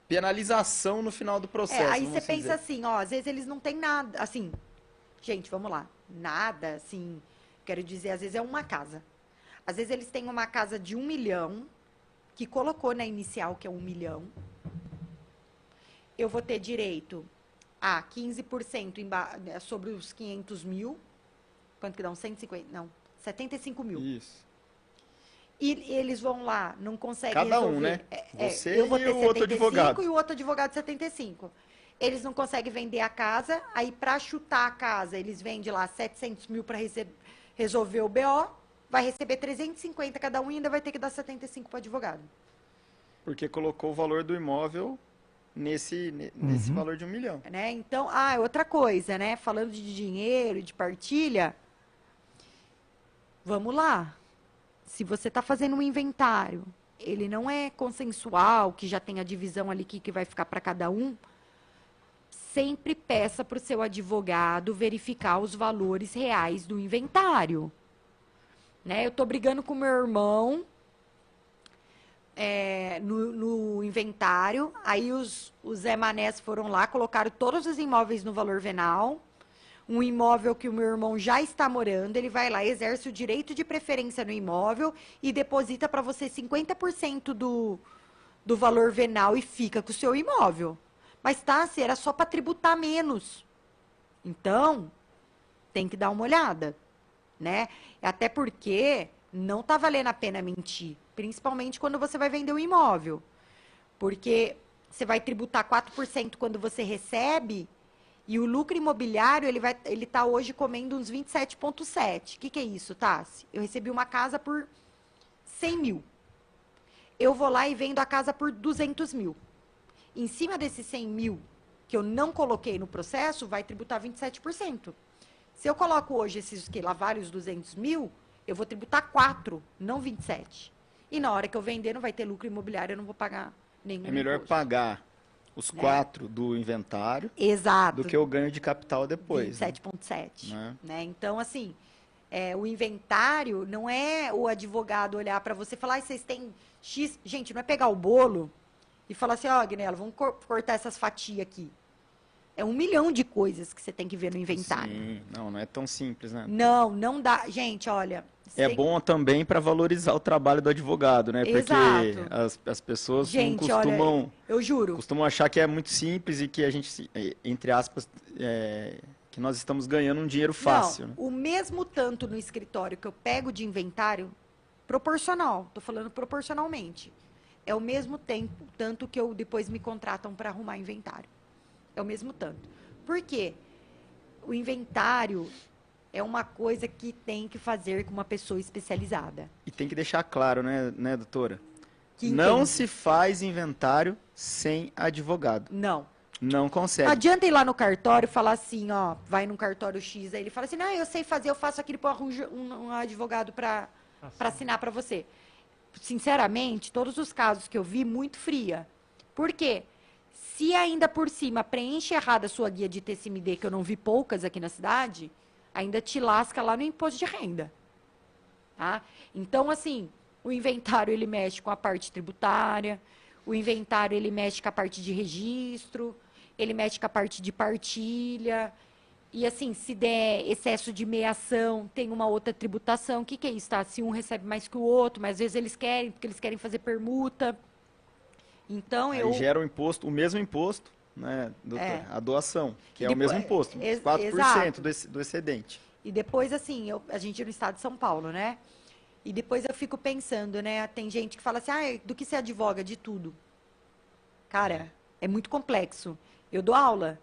penalização no final do processo. Aí vamos você assim pensa dizer. assim, ó, às vezes eles não têm nada, assim, gente, vamos lá, nada, assim, quero dizer, às vezes é uma casa. Às vezes eles têm uma casa de 1 milhão, que colocou na inicial, que é 1 milhão. Eu vou ter direito a 15% sobre os 500 mil, quanto que dá? Uns 150, não, 75 mil. Isso. E eles vão lá, não conseguem Cada resolver. um, né? Você eu vou e ter o outro 75 advogado. e o outro advogado 75. Eles não conseguem vender a casa, aí para chutar a casa, eles vendem lá 700 mil para resolver o BO, vai receber 350 cada um e ainda vai ter que dar 75 para o advogado. Porque colocou o valor do imóvel nesse valor de 1 milhão. Né? Então, outra coisa, né? Falando de dinheiro, de partilha, vamos lá. Se você está fazendo um inventário, ele não é consensual, que já tem a divisão ali que vai ficar para cada um, sempre peça para o seu advogado verificar os valores reais do inventário. Né? Eu estou brigando com meu irmão no inventário, aí os Zé Manés foram lá, colocaram todos os imóveis no valor venal, um imóvel que o meu irmão já está morando, ele vai lá, exerce o direito de preferência no imóvel e deposita para você 50% do valor venal e fica com o seu imóvel. Mas, Tassi, era só para tributar menos. Então, tem que dar uma olhada, né? Até porque não está valendo a pena mentir, principalmente quando você vai vender um imóvel. Porque você vai tributar 4% quando você recebe e o lucro imobiliário, ele está hoje comendo uns 27,7. O que é isso, Tassi? Eu recebi uma casa por 100 mil. Eu vou lá e vendo a casa por 200 mil. Em cima desses 100 mil que eu não coloquei no processo, vai tributar 27%. Se eu coloco hoje esses lá vários 200 mil, eu vou tributar 4, não 27. E na hora que eu vender, não vai ter lucro imobiliário, eu não vou pagar nenhum É melhor imposto. pagar os 4 do inventário Exato. do que o ganho de capital depois. 27,7. Né? Então, assim, o inventário não é o advogado olhar para você e falar, vocês têm X... Gente, não é pegar o bolo e falar assim, Guinela, vamos cortar essas fatias aqui. É 1 milhão de coisas que você tem que ver no inventário. Sim, não é tão simples, né? Não dá. Gente, olha... É bom também para valorizar o trabalho do advogado, né? Porque Exato. as pessoas Gente, não costumam... olha, eu juro. Costumam achar que é muito simples e que a gente, entre aspas, que nós estamos ganhando um dinheiro fácil. Não, né? o mesmo tanto no escritório que eu pego de inventário, proporcional, estou falando proporcionalmente. É o mesmo tempo, tanto que eu depois me contratam para arrumar inventário. É o mesmo tanto. Por quê? O inventário é uma coisa que tem que fazer com uma pessoa especializada. E tem que deixar claro, né, doutora? Que não entende. se faz inventário sem advogado. Não. Não consegue. Não adianta ir lá no cartório e falar assim, vai num cartório X, aí ele fala assim, não, eu sei fazer, eu faço aquilo, arranjo um advogado para assinar para você. Sinceramente, todos os casos que eu vi, muito fria. Por quê? Se ainda por cima preenche errado a sua guia de TCMD, que eu não vi poucas aqui na cidade, ainda te lasca lá no imposto de renda. Tá? Então, assim, o inventário, ele mexe com a parte tributária, o inventário, ele mexe com a parte de registro, ele mexe com a parte de partilha, e assim, se der excesso de meação, tem uma outra tributação. O que é isso, tá? Se um recebe mais que o outro, mas às vezes eles querem, porque eles querem fazer permuta. Então, Aí gera o imposto, o mesmo imposto, né, doutor? A doação, que é o mesmo imposto, 4% do excedente. E depois, assim, a gente é no estado de São Paulo, né? E depois eu fico pensando, né? Tem gente que fala assim, do que você advoga? De tudo. Cara, é muito complexo. Eu dou aula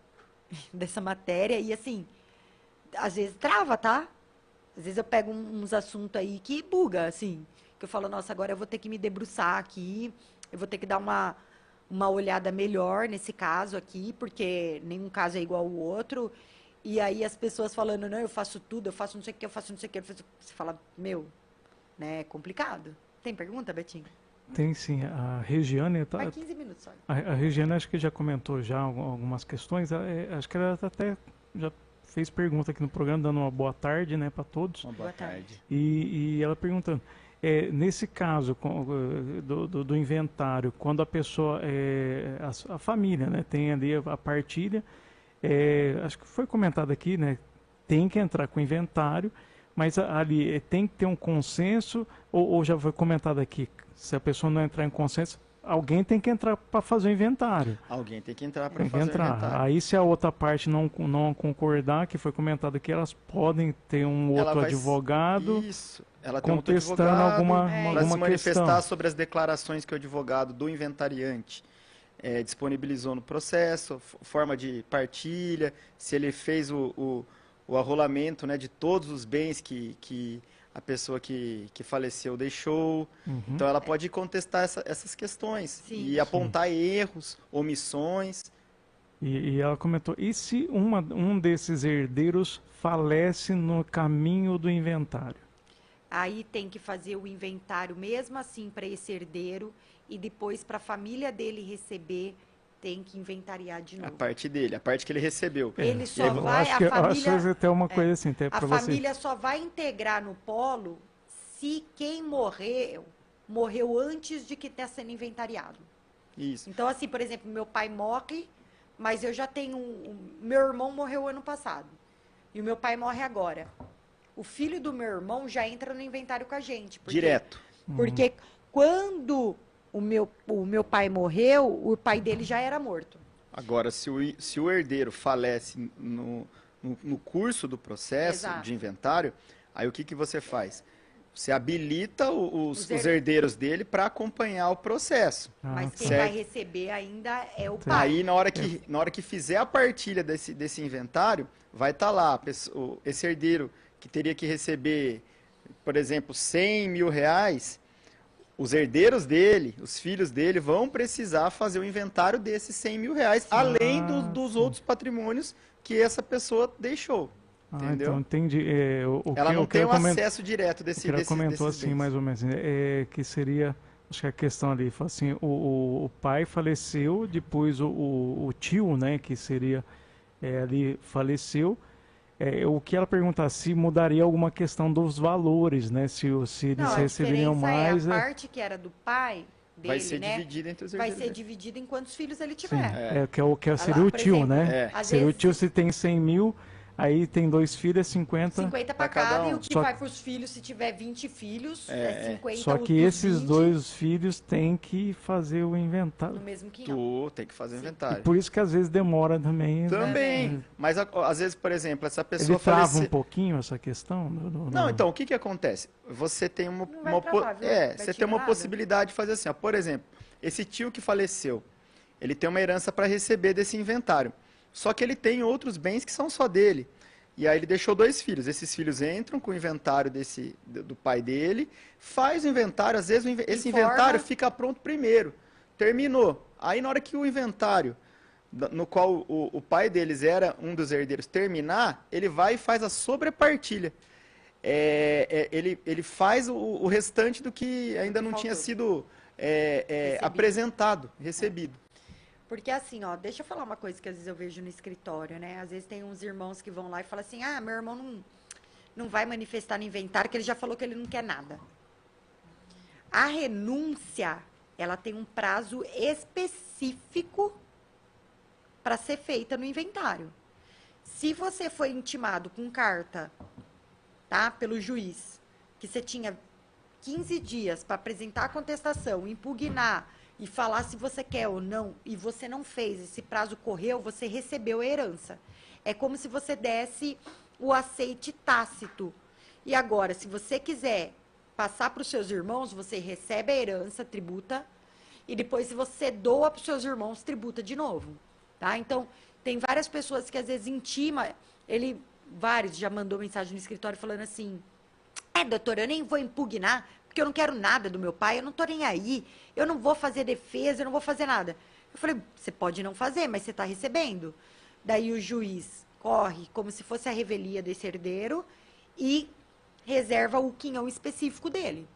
dessa matéria e, assim, às vezes trava, tá? Às vezes eu pego uns assuntos aí que buga, assim. Que eu falo, nossa, agora eu vou ter que me debruçar aqui, eu vou ter que dar uma olhada melhor nesse caso aqui, porque nenhum caso é igual ao outro. E aí as pessoas falando, não, eu faço tudo, eu faço não sei o que, eu faço não sei o que. Você fala, né, é complicado. Tem pergunta, Betinho? Tem sim. A Regiane... Vai 15 minutos só. A Regiane acho que já comentou já algumas questões. Acho que ela até já fez pergunta aqui no programa, dando uma boa tarde, né, para todos. Uma boa tarde. E ela perguntando, nesse caso do inventário, quando a pessoa, a família, né, tem ali a partilha, acho que foi comentado aqui, né, tem que entrar com o inventário, mas ali tem que ter um consenso, ou já foi comentado aqui, se a pessoa não entrar em consenso, alguém tem que entrar para fazer o inventário. Alguém tem que entrar para Tem que fazer o entrar. inventário. Aí se a outra parte não concordar, que foi comentado que elas podem ter um Ela outro vai- advogado Isso. Ela tem um outro contestando advogado alguma, para se alguma manifestar questão. sobre as declarações que o advogado do inventariante disponibilizou no processo, forma de partilha, se ele fez o arrolamento, né, de todos os bens que a pessoa que faleceu deixou. Uhum. Então ela pode contestar essas questões Sim. e apontar erros, omissões. E ela comentou, e se um desses herdeiros falece no caminho do inventário? Aí tem que fazer o inventário mesmo assim para esse herdeiro e depois para a família dele receber, tem que inventariar de A novo. parte dele, a parte que ele recebeu. Ele só Eu vai, acho que, a família, acho que tem uma coisa assim, até a para você. família só vai integrar no polo se quem morreu antes de que está sendo inventariado. Isso. Então, assim, por exemplo, meu pai morre, mas eu já tenho meu irmão morreu ano passado. E o meu pai morre agora. O filho do meu irmão já entra no inventário com a gente. Direto. Porque quando o meu pai morreu, o pai dele já era morto. Agora, se o herdeiro falece no curso do processo Exato. de inventário, aí o que você faz? Você habilita os Os herdeiros dele para acompanhar o processo. Mas quem certo. vai receber ainda é o pai. Aí, na hora que fizer a partilha desse inventário, vai estar lá esse herdeiro que teria que receber, por exemplo, 100 mil reais. Os herdeiros dele, os filhos dele, vão precisar fazer o inventário desses 100 mil reais, além dos outros patrimônios que essa pessoa deixou. Entendeu? Então entendi. Ela não tem o comentar. acesso direto O que ela comentou assim, mais ou menos, que seria, acho que a questão ali, fala assim, o pai faleceu, depois o tio, né, que seria ali, faleceu. O que ela perguntar, se mudaria alguma questão dos valores, né, se eles Não, receberiam a mais. a parte que era do pai dele, Vai ser né? dividida entre os Vai herdeiros ser dele. dividido em quantos filhos ele Sim, tiver. seria o por tio, exemplo, né? às Seria o vezes- tio se tem 100 mil, aí tem 2 filhos, 50. 50 para Pra cada cada, e um. o que Só vai para os filhos, se tiver 20 filhos, é 50 Só os que dos esses 20 dois filhos têm que fazer o inventário. no mesmo quinhão. Tu tem que fazer o E inventário. por isso que às vezes demora também. né? Também. Mas às vezes, por exemplo, essa Ele pessoa trava falece... um pouquinho essa questão? Não, então, o que acontece? Você tem Não vai travar, viu? Vai você tem tirar uma nada. possibilidade de fazer assim, ó, por exemplo, esse tio que faleceu, ele tem uma herança para receber desse inventário. Só que ele tem outros bens que são só dele. E aí ele deixou 2 filhos. Esses filhos entram com o inventário do pai dele, faz o inventário, às vezes esse Informa. inventário fica pronto primeiro. Terminou. Aí na hora que o inventário no qual o pai deles era um dos herdeiros terminar, ele vai e faz a sobrepartilha. Ele faz o restante do que ainda não tinha sido apresentado, recebido. Porque assim, ó, deixa eu falar uma coisa que às vezes eu vejo no escritório, né? Às vezes tem uns irmãos que vão lá e falam assim, meu irmão não vai manifestar no inventário, que ele já falou que ele não quer nada. A renúncia, ela tem um prazo específico para ser feita no inventário. Se você foi intimado com carta, tá, pelo juiz, que você tinha 15 dias para apresentar a contestação, impugnar e falar se você quer ou não, e você não fez, esse prazo correu, você recebeu a herança. É como se você desse o aceite tácito. E agora, se você quiser passar para os seus irmãos, você recebe a herança, tributa, e depois, se você doa para os seus irmãos, tributa de novo. Tá? Então, tem várias pessoas que às vezes intima, vários já mandou mensagem no escritório falando assim, doutora, eu nem vou impugnar, porque eu não quero nada do meu pai, eu não tô nem aí, eu não vou fazer defesa, eu não vou fazer nada. Eu falei, você pode não fazer, mas você está recebendo. Daí o juiz corre como se fosse a revelia desse herdeiro e reserva o quinhão específico dele.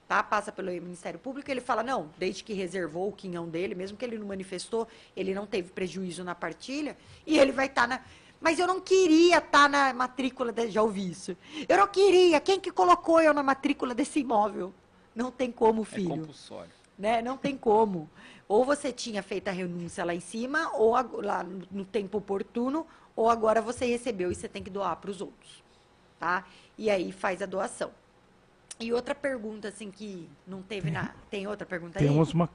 Tá? Passa pelo Ministério Público, ele fala, não, desde que reservou o quinhão dele, mesmo que ele não manifestou, ele não teve prejuízo na partilha, e ele vai estar na... Mas eu não queria estar na matrícula, já ouvi isso. Eu não queria, quem que colocou eu na matrícula desse imóvel? Não tem como, filho. É compulsório. Né? Não tem como. Ou você tinha feito a renúncia lá em cima, ou lá no tempo oportuno, ou agora você recebeu e você tem que doar para os outros. Tá? E aí faz a doação. E outra pergunta, assim, que não teve nada. Tem outra pergunta aí? Temos uma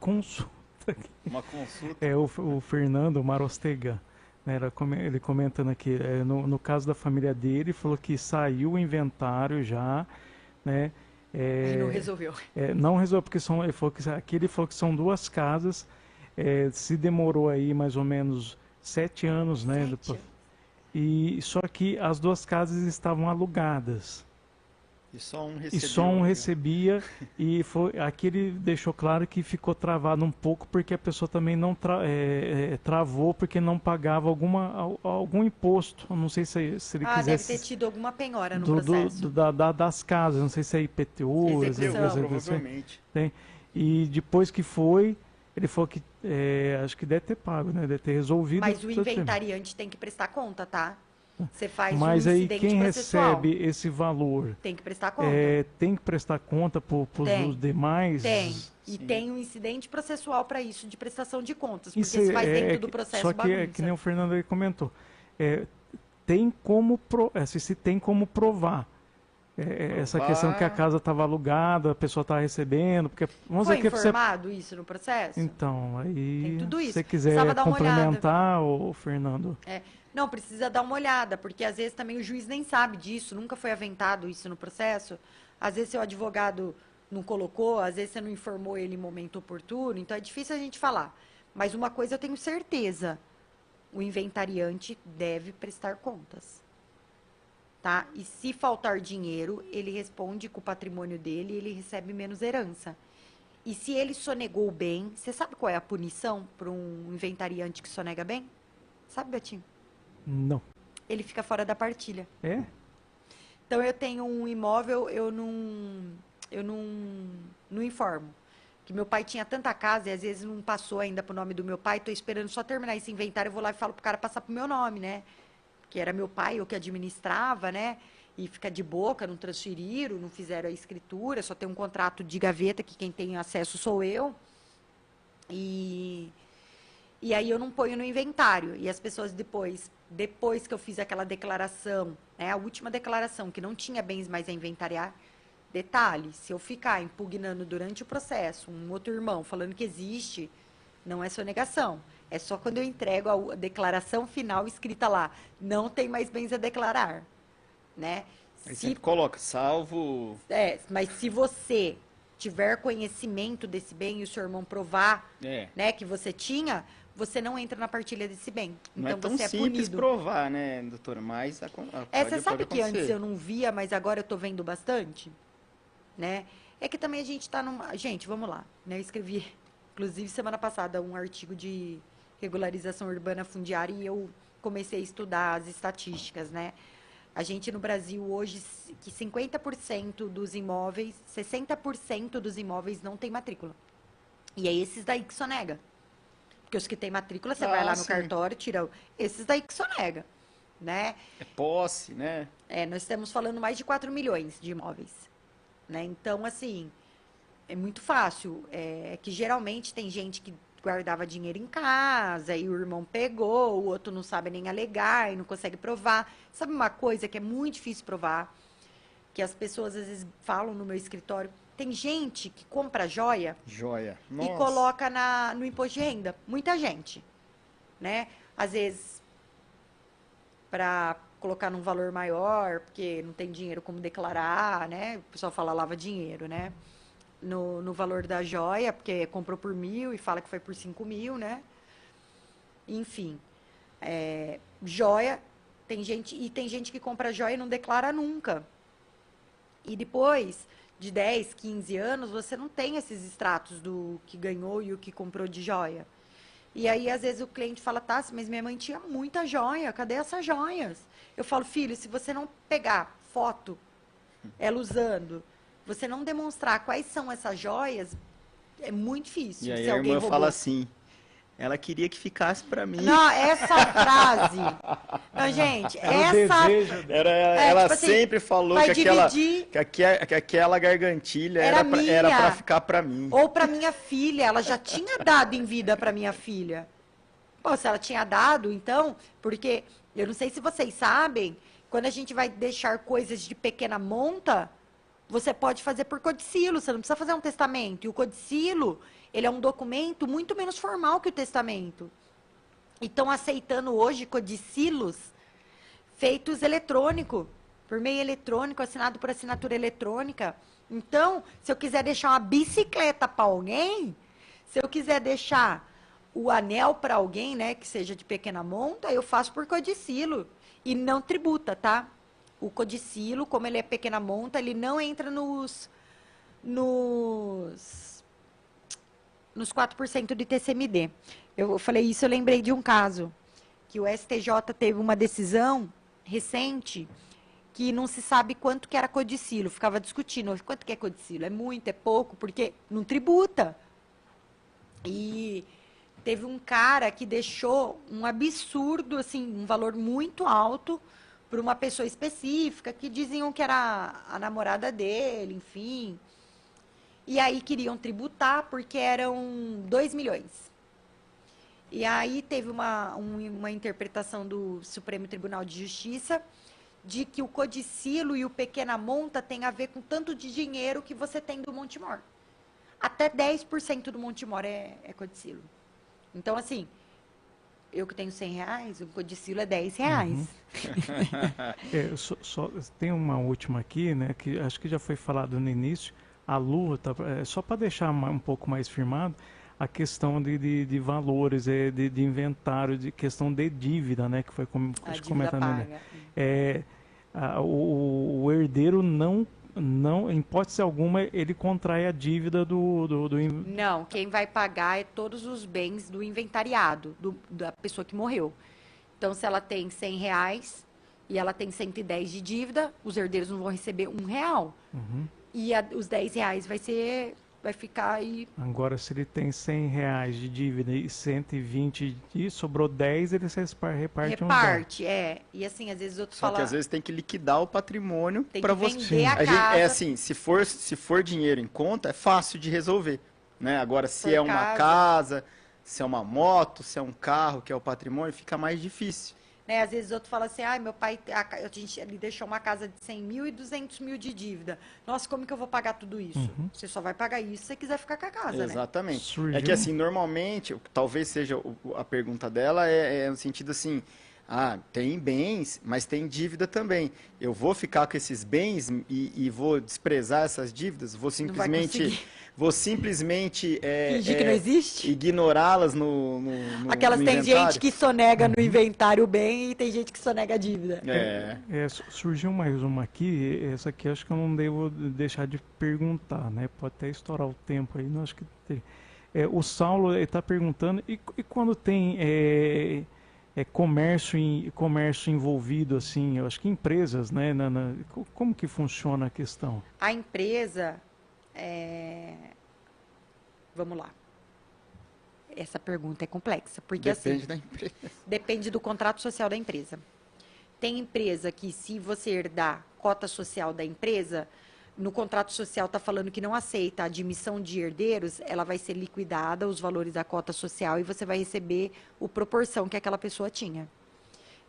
Uma consulta. O Fernando Marostega, né, ele comentando aqui, no caso da família dele, falou que saiu o inventário já, né? E não resolveu. Não resolveu, porque ele falou que são duas casas, se demorou aí mais ou menos 7 anos, né? 7 anos. E só que as duas casas estavam alugadas. E só um recebia, e aqui ele deixou claro que ficou travado um pouco porque a pessoa também não travou porque não pagava algum imposto. Eu não sei se ele quisesse... Deve ter tido alguma penhora no processo. Das casas, não sei se é IPTU, provavelmente. E depois que foi, ele falou que acho que deve ter pago, né? Deve ter resolvido. Mas o inventariante tem que prestar conta, tá? Você faz Mas um aí incidente quem processual. recebe esse valor Tem que prestar conta. tem que prestar conta para os demais? Tem. E Sim. tem um incidente processual para isso, de prestação de contas. Porque Isso se faz dentro do processo só que bagunça. que nem o Fernando aí comentou. Tem como se tem como provar. Essa questão que a casa estava alugada, a pessoa está recebendo. Porque, vamos Foi dizer que informado isso no processo? Então, aí, Tem tudo isso. se você quiser Precisava dar uma complementar, ô Fernando. Não, precisa dar uma olhada, porque às vezes também o juiz nem sabe disso, nunca foi aventado isso no processo. Às vezes seu advogado não colocou, às vezes você não informou ele em momento oportuno, então é difícil a gente falar. Mas uma coisa eu tenho certeza, o inventariante deve prestar contas. Tá? E se faltar dinheiro, ele responde com o patrimônio dele e ele recebe menos herança. E se ele sonegou o bem, você sabe qual é a punição para um inventariante que sonega bem? Sabe, Betinho? Não. Ele fica fora da partilha. É? Então, eu tenho um imóvel, eu não informo. Que meu pai tinha tanta casa e às vezes não passou ainda pro nome do meu pai. Tô esperando só terminar esse inventário, eu vou lá e falo pro cara passar pro meu nome, né? Que era meu pai, eu que administrava, né? E fica de boca, não transferiram, não fizeram a escritura, só tem um contrato de gaveta que quem tem acesso sou eu. E aí eu não ponho no inventário. E as pessoas depois que eu fiz aquela declaração, né, a última declaração, que não tinha bens mais a inventariar, detalhe, se eu ficar impugnando durante o processo, um outro irmão falando que existe, não é sonegação. É só quando eu entrego a declaração final escrita lá, não tem mais bens a declarar, né? Aí sempre coloca, salvo... Mas se você tiver conhecimento desse bem e o seu irmão provar, né, que você tinha, você não entra na partilha desse bem. Não então é tão você é simples punido. provar, né, doutora? Mas você sabe que antes eu não via, mas agora eu tô vendo bastante? Né? É que também a gente tá numa... Gente, vamos lá. Né? Eu escrevi, inclusive, semana passada, um artigo de regularização urbana fundiária e eu comecei a estudar as estatísticas, né? A gente no Brasil hoje, que 50% dos imóveis, 60% dos imóveis não tem matrícula. E é esses daí que sonega. Porque os que têm matrícula, você vai lá no cartório, tira esses daí que sonega, né? É posse, né? Nós estamos falando mais de 4 milhões de imóveis, né? Então, assim, é muito fácil. Que geralmente tem gente que guardava dinheiro em casa e o irmão pegou, o outro não sabe nem alegar e não consegue provar. Sabe uma coisa que é muito difícil provar? Que as pessoas às vezes falam no meu escritório. Tem gente que compra joia. Nossa. E coloca no imposto de renda. Muita gente, né? Às vezes, para colocar num valor maior, porque não tem dinheiro como declarar, né? O pessoal fala lava dinheiro, né? No valor da joia, porque comprou por 1.000 e fala que foi por 5.000, né? Enfim, joia, tem gente que compra joia e não declara nunca. E depois de 10, 15 anos, você não tem esses extratos do que ganhou e o que comprou de joia. E aí, às vezes, o cliente fala, tá, mas minha mãe tinha muita joia, cadê essas joias? Eu falo, filho, se você não pegar foto, ela usando, você não demonstrar quais são essas joias, é muito difícil. E aí se a alguém irmã roubou. fala assim, ela queria que ficasse pra mim. Não, essa frase... Não, gente, ela tipo assim, sempre falou que aquela gargantilha era pra ficar pra mim. Ou pra minha filha, ela já tinha dado em vida pra minha filha. Pô, se ela tinha dado, então... Porque, eu não sei se vocês sabem, quando a gente vai deixar coisas de pequena monta, você pode fazer por codicilo, você não precisa fazer um testamento. E o codicilo, ele é um documento muito menos formal que o testamento. E estão aceitando hoje codicilos feitos eletrônico, por meio eletrônico, assinado por assinatura eletrônica. Então, se eu quiser deixar uma bicicleta para alguém, se eu quiser deixar o anel para alguém, né, que seja de pequena monta, eu faço por codicilo. E não tributa, tá? O codicilo, como ele é pequena monta, ele não entra nos 4% de TCMD. Eu falei isso, eu lembrei de um caso, que o STJ teve uma decisão recente que não se sabe quanto que era codicilo. Ficava discutindo, quanto que é codicilo? É muito, é pouco? Porque não tributa. E teve um cara que deixou um absurdo, assim, um valor muito alto para uma pessoa específica, que diziam que era a namorada dele, enfim. E aí queriam tributar porque eram 2 milhões. E aí teve uma interpretação do Supremo Tribunal de Justiça de que o codicilo e o pequena monta tem a ver com tanto de dinheiro que você tem do Montemor. Até 10% do Montemor é codicilo. Então, assim, eu que tenho R$100, o codicilo é R$10. Tem uma última aqui, né, que acho que já foi falado no início, a Lu, só para deixar um pouco mais firmado, a questão de valores, de inventário, de questão de dívida, né, que foi comentando, né? O herdeiro não, em hipótese alguma, ele contrai a dívida do Não, quem vai pagar é todos os bens do inventariado, da pessoa que morreu. Então, se ela tem R$100 e ela tem 110 de dívida, os herdeiros não vão receber R$1. E os R$10 vai ficar aí. Agora, se ele tem R$100 de dívida e 120 e sobrou 10, ele se reparte uns 10. E assim, às vezes outros falam... Só que às vezes tem que liquidar o patrimônio para você. Vender a casa. É assim, se for dinheiro em conta, é fácil de resolver, né? Agora, se é uma casa, se é uma moto, se é um carro, que é o patrimônio, fica mais difícil. Né? Às vezes outro fala assim, meu pai, ele deixou uma casa de 100 mil e 200 mil de dívida. Nossa, como que eu vou pagar tudo isso? Você só vai pagar isso se você quiser ficar com a casa, Exatamente. né? É que assim, normalmente, talvez seja a pergunta dela, no sentido assim, tem bens, mas tem dívida também. Eu vou ficar com esses bens e vou desprezar essas dívidas? Vou simplesmente fingir que não existe? Ignorá-las no Aquelas, no tem inventário? gente que sonega no inventário o bem e tem gente que sonega a dívida. Surgiu mais uma aqui, essa aqui acho que eu não devo deixar de perguntar, né? Pode até estourar o tempo aí, não acho que tem. O Saulo está perguntando, e quando tem comércio envolvido, assim, eu acho que empresas, né? Como que funciona a questão? A empresa, vamos lá. Essa pergunta é complexa, porque depende da empresa. Depende do contrato social da empresa. Tem empresa que, se você herdar cota social da empresa, no contrato social está falando que não aceita a admissão de herdeiros, ela vai ser liquidada, os valores da cota social, e você vai receber a proporção que aquela pessoa tinha.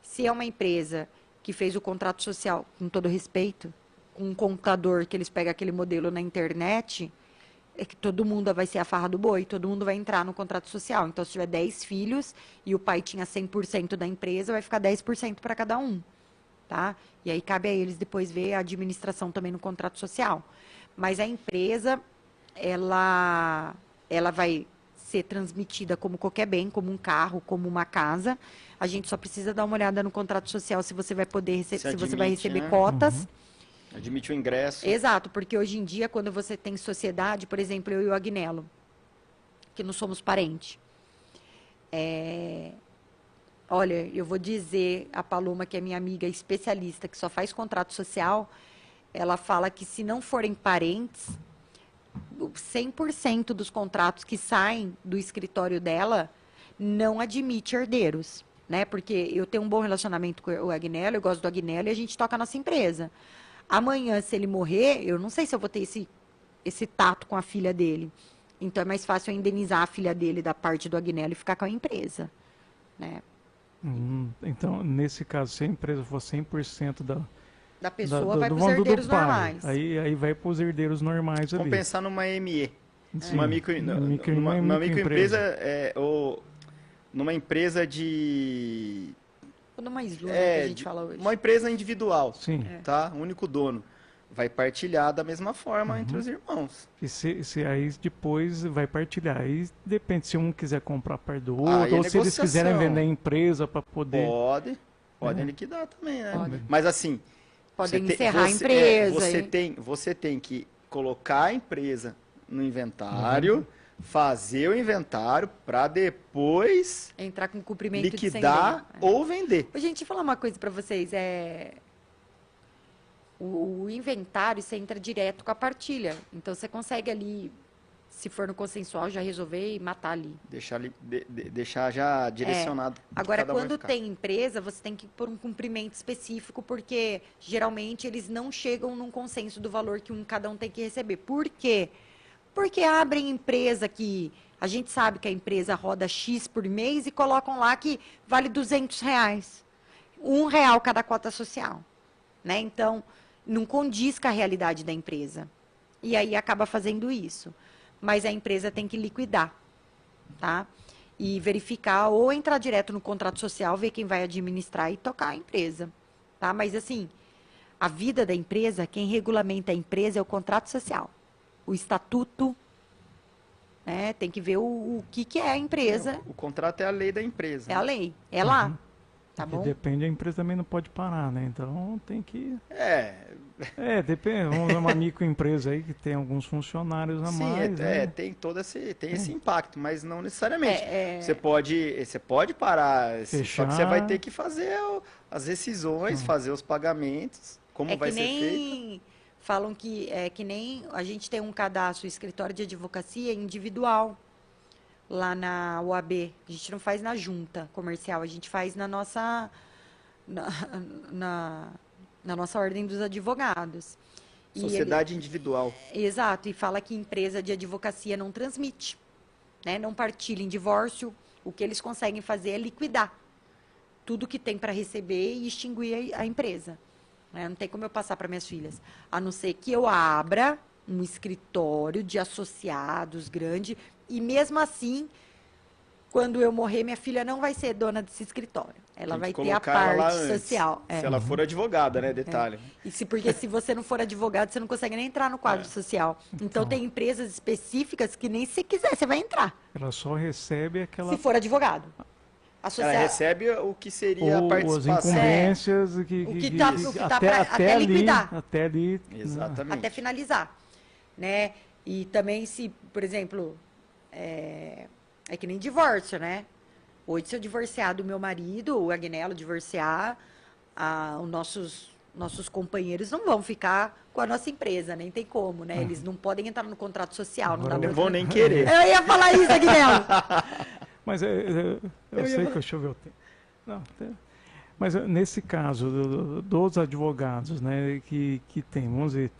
Se é uma empresa que fez o contrato social, com todo respeito, com um contador que eles pegam aquele modelo na internet, é que todo mundo vai ser a farra do boi, todo mundo vai entrar no contrato social. Então, se tiver 10 filhos e o pai tinha 100% da empresa, vai ficar 10% para cada um. Tá? E aí cabe a eles depois ver a administração também no contrato social. Mas a empresa, ela vai ser transmitida como qualquer bem, como um carro, como uma casa. A gente só precisa dar uma olhada no contrato social se você vai poder se você vai receber cotas. Admite o ingresso. Exato, porque hoje em dia, quando você tem sociedade, por exemplo, eu e o Agnello, que não somos parentes. Olha, eu vou dizer, a Paloma, que é minha amiga especialista, que só faz contrato social, ela fala que se não forem parentes, 100% dos contratos que saem do escritório dela não admite herdeiros, né? Porque eu tenho um bom relacionamento com o Agnello, eu gosto do Agnello e a gente toca a nossa empresa. Amanhã, se ele morrer, eu não sei se eu vou ter esse tato com a filha dele. Então, é mais fácil eu indenizar a filha dele da parte do Agnello e ficar com a empresa, né? Então, nesse caso, se a empresa for 100% Da pessoa vai para os herdeiros normais. Aí vai para os herdeiros normais ali. Vamos pensar numa ME. Sim. Uma microempresa ou numa empresa de... Ou numa slum que a gente fala hoje. Uma empresa individual, Sim. tá? Único dono. Vai partilhar da mesma forma entre os irmãos. E se aí depois vai partilhar. Aí depende se um quiser comprar perto do outro, ou se eles quiserem vender a empresa para poder... Podem liquidar também, né? Pode. Mas assim... Podem encerrar a empresa. Você tem que colocar a empresa no inventário, fazer o inventário para depois entrar com cumprimento liquidar ou vender. Gente, falar uma coisa para vocês, o inventário você entra direto com a partilha. Então você consegue ali, se for no consensual, já resolver e matar ali. Deixar já direcionado. Agora, quando tem empresa, você tem que pôr um cumprimento específico, porque geralmente eles não chegam num consenso do valor que cada um tem que receber. Por quê? Porque abrem empresa que a gente sabe que a empresa roda X por mês e colocam lá que vale R$200. R$1 cada cota social. Né? Então, não condiz com a realidade da empresa. E aí acaba fazendo isso. Mas a empresa tem que liquidar, tá? E verificar, ou entrar direto no contrato social, ver quem vai administrar e tocar a empresa, tá? Mas, assim, a vida da empresa, quem regulamenta a empresa é o contrato social. O estatuto, né? Tem que ver o que é a empresa. O contrato é a lei da empresa. É a lei, é lá. Tá bom? E depende, a empresa também não pode parar, né? Então tem que... depende. Vamos ver uma microempresa aí que tem alguns funcionários a mais. Né? Tem todo esse impacto, mas não necessariamente. Você pode parar, só que você vai ter que fazer as rescisões, fazer os pagamentos, como vai ser feito. Falam que nem a gente tem um cadastro, escritório de advocacia individual. Lá na UAB, a gente não faz na junta comercial, a gente faz na nossa na nossa ordem dos advogados. Sociedade individual. Exato, e fala que empresa de advocacia não transmite, né? Não partilha em divórcio, o que eles conseguem fazer é liquidar tudo que tem para receber e extinguir a empresa. Né? Não tem como eu passar para minhas filhas, a não ser que eu abra um escritório de associados grande. E mesmo assim, quando eu morrer, minha filha não vai ser dona desse escritório. Ela vai ter a parte social. Se ela for advogada, né? Detalhe. Porque se você não for advogado, você não consegue nem entrar no quadro social. Então, tem empresas específicas que nem se quiser, você vai entrar. Ela só recebe aquela... Se for advogado. Ela recebe o que seria a participação. As incumbências até liquidar. Até ali. Exatamente. Até finalizar. Né? E também se, por exemplo... É que nem divórcio, né? Hoje, se eu divorciar do meu marido, o Agnello divorciar, os nossos companheiros não vão ficar com a nossa empresa, nem tem como, né? Eles não podem entrar no contrato social. Não vão nem querer. Eu ia falar isso, Agnello. Mas eu sei que deixa eu ver o tempo. Não, mas nesse caso dos advogados, né, que tem, vamos dizer,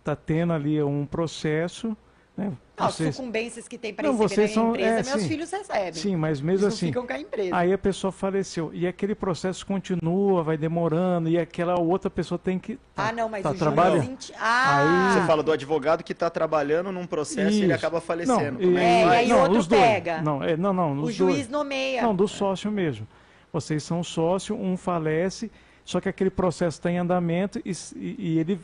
tá tendo ali um processo... Né? As sucumbências que tem para receber na empresa, meus filhos recebem. Sim, mas mesmo eles assim, não ficam com a empresa. Aí a pessoa faleceu, e aquele processo continua, vai demorando, e aquela outra pessoa tem que não, mas o trabalhando. Aí você fala do advogado que está trabalhando num processo e ele acaba falecendo. E aí outro pega. O juiz nomeia. Não, do sócio mesmo. Vocês são sócio, um falece, só que aquele processo está em andamento e ele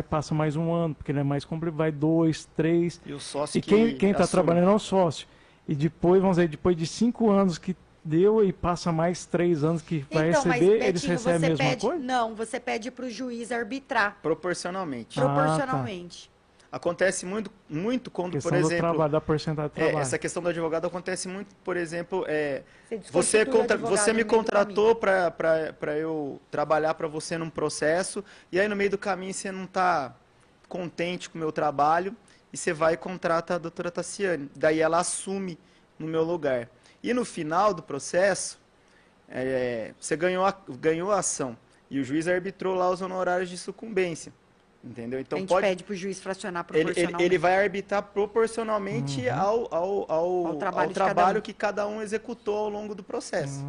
passa mais um ano, porque ele é mais complicado, vai 2, 3. E o sócio quem está trabalhando é o sócio. E depois, vamos dizer, depois de 5 anos que deu e passa mais 3 anos que vai receber, mas, Betinho, eles recebem a mesma coisa? Não, você pede para o juiz arbitrar. Proporcionalmente. Proporcionalmente. Acontece muito quando, questão por exemplo... do trabalho, da porcentagem de trabalho. Essa questão do advogado acontece muito, por exemplo... Você me contratou para eu trabalhar para você num processo, e aí no meio do caminho você não está contente com o meu trabalho, e você vai e contrata a doutora Tassiane. Daí ela assume no meu lugar. E no final do processo, você ganhou a ação, e o juiz arbitrou lá os honorários de sucumbência. Entendeu? Então, a gente pede para o juiz fracionar proporcionalmente. Ele vai arbitrar proporcionalmente ao trabalho que cada um executou ao longo do processo.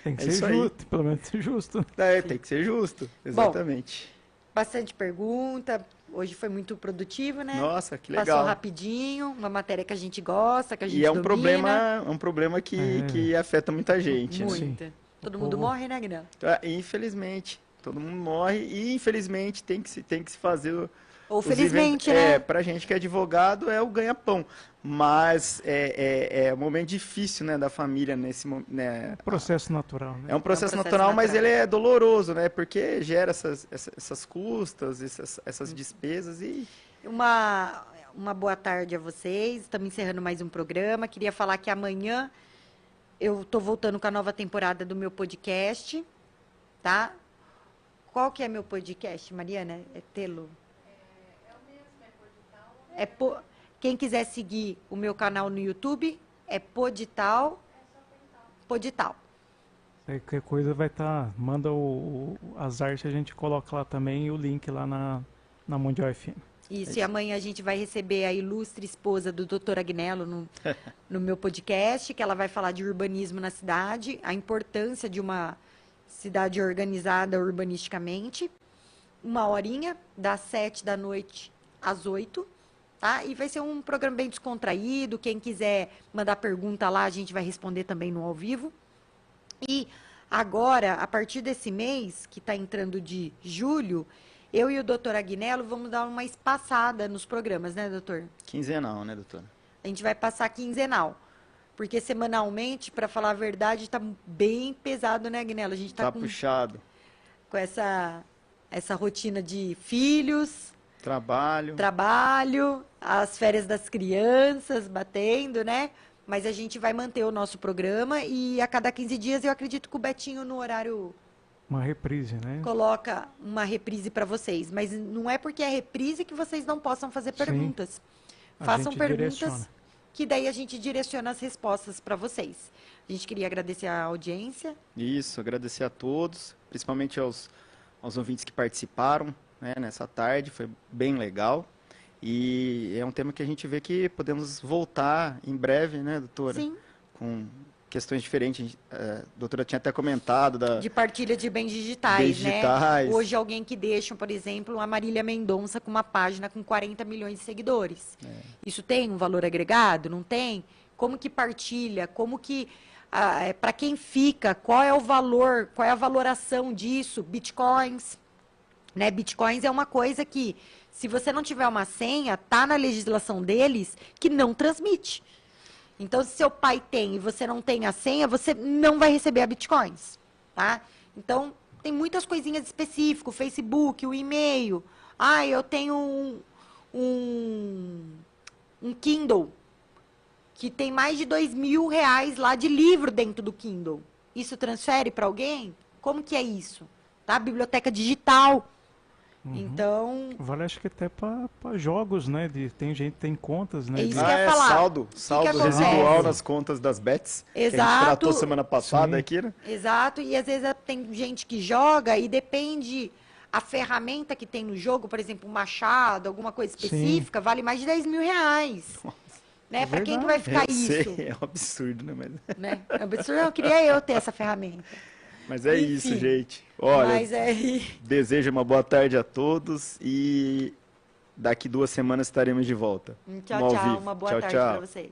Tem que É ser isso aí. justo, pelo menos ser justo. Tem que ser justo, exatamente. Bastante pergunta. Hoje foi muito produtivo, né? Nossa, que Passou legal. rapidinho, uma matéria que a gente gosta, que a gente E é um domina. problema que afeta muita gente, né? Muito. Sim. Todo O mundo povo- morre, né, Guilherme? Então, infelizmente, todo mundo morre e infelizmente tem que se fazer Ou os felizmente, eventos. né? Pra gente que é advogado é o ganha-pão, mas é um momento difícil, né, da família nesse momento, né? Processo natural, né? É um processo processo natural, mas natural. ele é doloroso, né? Porque gera essas custas, essas despesas e Uma boa tarde a vocês. Estamos encerrando mais um programa. Queria falar que amanhã eu estou voltando com a nova temporada do meu podcast, tá? Qual que é meu podcast, Mariana? É Telo? Quem quiser seguir o meu canal no YouTube, é Podital. Podital. Qualquer coisa vai estar. Manda as artes, a gente coloca lá também e o link lá na Mundial FM. Isso, e amanhã a gente vai receber a ilustre esposa do Dr. Agnello no meu podcast, que ela vai falar de urbanismo na cidade, a importância de uma cidade organizada urbanisticamente. 1 horinha, das 7 da noite às 8, tá? E vai ser um programa bem descontraído. Quem quiser mandar pergunta lá, a gente vai responder também no ao vivo. E agora, a partir desse mês, que está entrando de julho, eu e o doutor Agnello vamos dar uma espaçada nos programas, né, doutor? quinzenal, né, doutora? A gente vai passar quinzenal. Porque semanalmente, para falar a verdade, está bem pesado, né, Agnello? A gente está Tá puxado. com essa rotina de filhos, Trabalho. trabalho, as férias das crianças batendo, né? Mas a gente vai manter o nosso programa e a cada 15 dias eu acredito que o Betinho no horário Uma reprise, né? coloca uma reprise para vocês. Mas não é porque é reprise que vocês não possam fazer Sim. perguntas. A Façam gente perguntas direciona. que daí a gente direciona as respostas para vocês. A gente queria agradecer a audiência. Isso, agradecer a todos, principalmente aos ouvintes que participaram, né, nessa tarde, foi bem legal. E é um tema que a gente vê que podemos voltar em breve, né, doutora? Sim. Com questões diferentes. A doutora tinha até comentado De partilha de bens digitais, Bens digitais. né? Hoje alguém que deixa, por exemplo, a Marília Mendonça com uma página com 40 milhões de seguidores. Isso tem um valor agregado? Não tem? Como que partilha? Como que para quem fica? Qual é o valor? Qual é a valoração disso? Bitcoins, né? Bitcoins é uma coisa que, se você não tiver uma senha, tá na legislação deles que não transmite. Então, se seu pai tem e você não tem a senha, você não vai receber a Bitcoins, tá? Então, tem muitas coisinhas específicas, o Facebook, o e-mail. Ah, eu tenho um Kindle que tem mais de R$ 2.000 lá de livro dentro do Kindle. Isso transfere para alguém? Como que é isso? Tá? Biblioteca digital. Então, Vale, acho que até para jogos, né? Tem gente que tem contas, né? É isso de- que eu ia falar. saldo que acontece? residual nas contas das bets, que a gente Exato. tratou semana passada Sim. aqui, né? exato, e às vezes tem gente que joga e depende a ferramenta que tem no jogo, por exemplo, um machado, alguma coisa específica, vale mais de R$ 10.000. Né? Para quem que vai ficar Eu isso? sei, é um absurdo, né? Né? É um absurdo, eu queria eu ter essa ferramenta. Mas é Enfim. isso, gente. Olha, Mas é... desejo uma boa tarde a todos e daqui 2 semanas estaremos de volta. Tchau, no ao tchau. vivo. Uma boa Tchau, tarde tchau. para vocês.